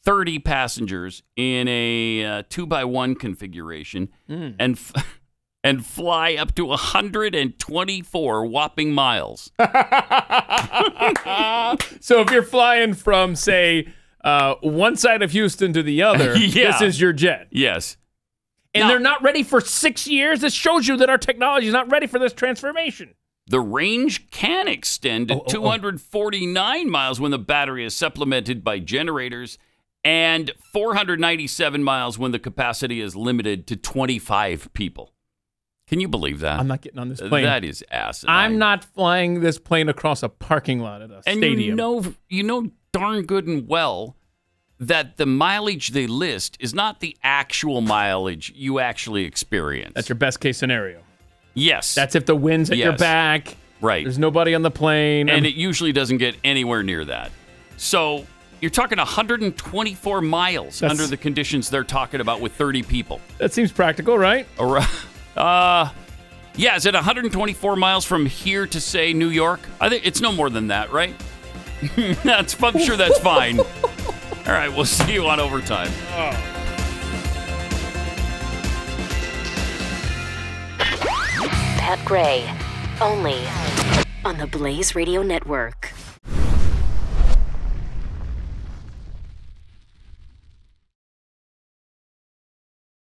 30 passengers in a 2x1 configuration and fly up to 124 whopping miles. So if you're flying from, say, one side of Houston to the other, this is your jet. Yes. And they're not ready for 6 years? This shows you that our technology is not ready for this transformation. The range can extend to 249 miles when the battery is supplemented by generators, and 497 miles when the capacity is limited to 25 people. Can you believe that? I'm not getting on this plane. That is asinine. I'm not flying this plane across a parking lot at a stadium. And you know darn good and well that the mileage they list is not the actual mileage you actually experience. That's your best case scenario. Yes. That's if the wind's at your back. Right. There's nobody on the plane. And it usually doesn't get anywhere near that. So you're talking 124 miles under the conditions they're talking about with 30 people. That seems practical, right? Yeah, is it 124 miles from here to, say, New York? I think it's no more than that, right? I'm sure that's fine. All right, we'll see you on Overtime. Pat Gray, only on the Blaze Radio Network.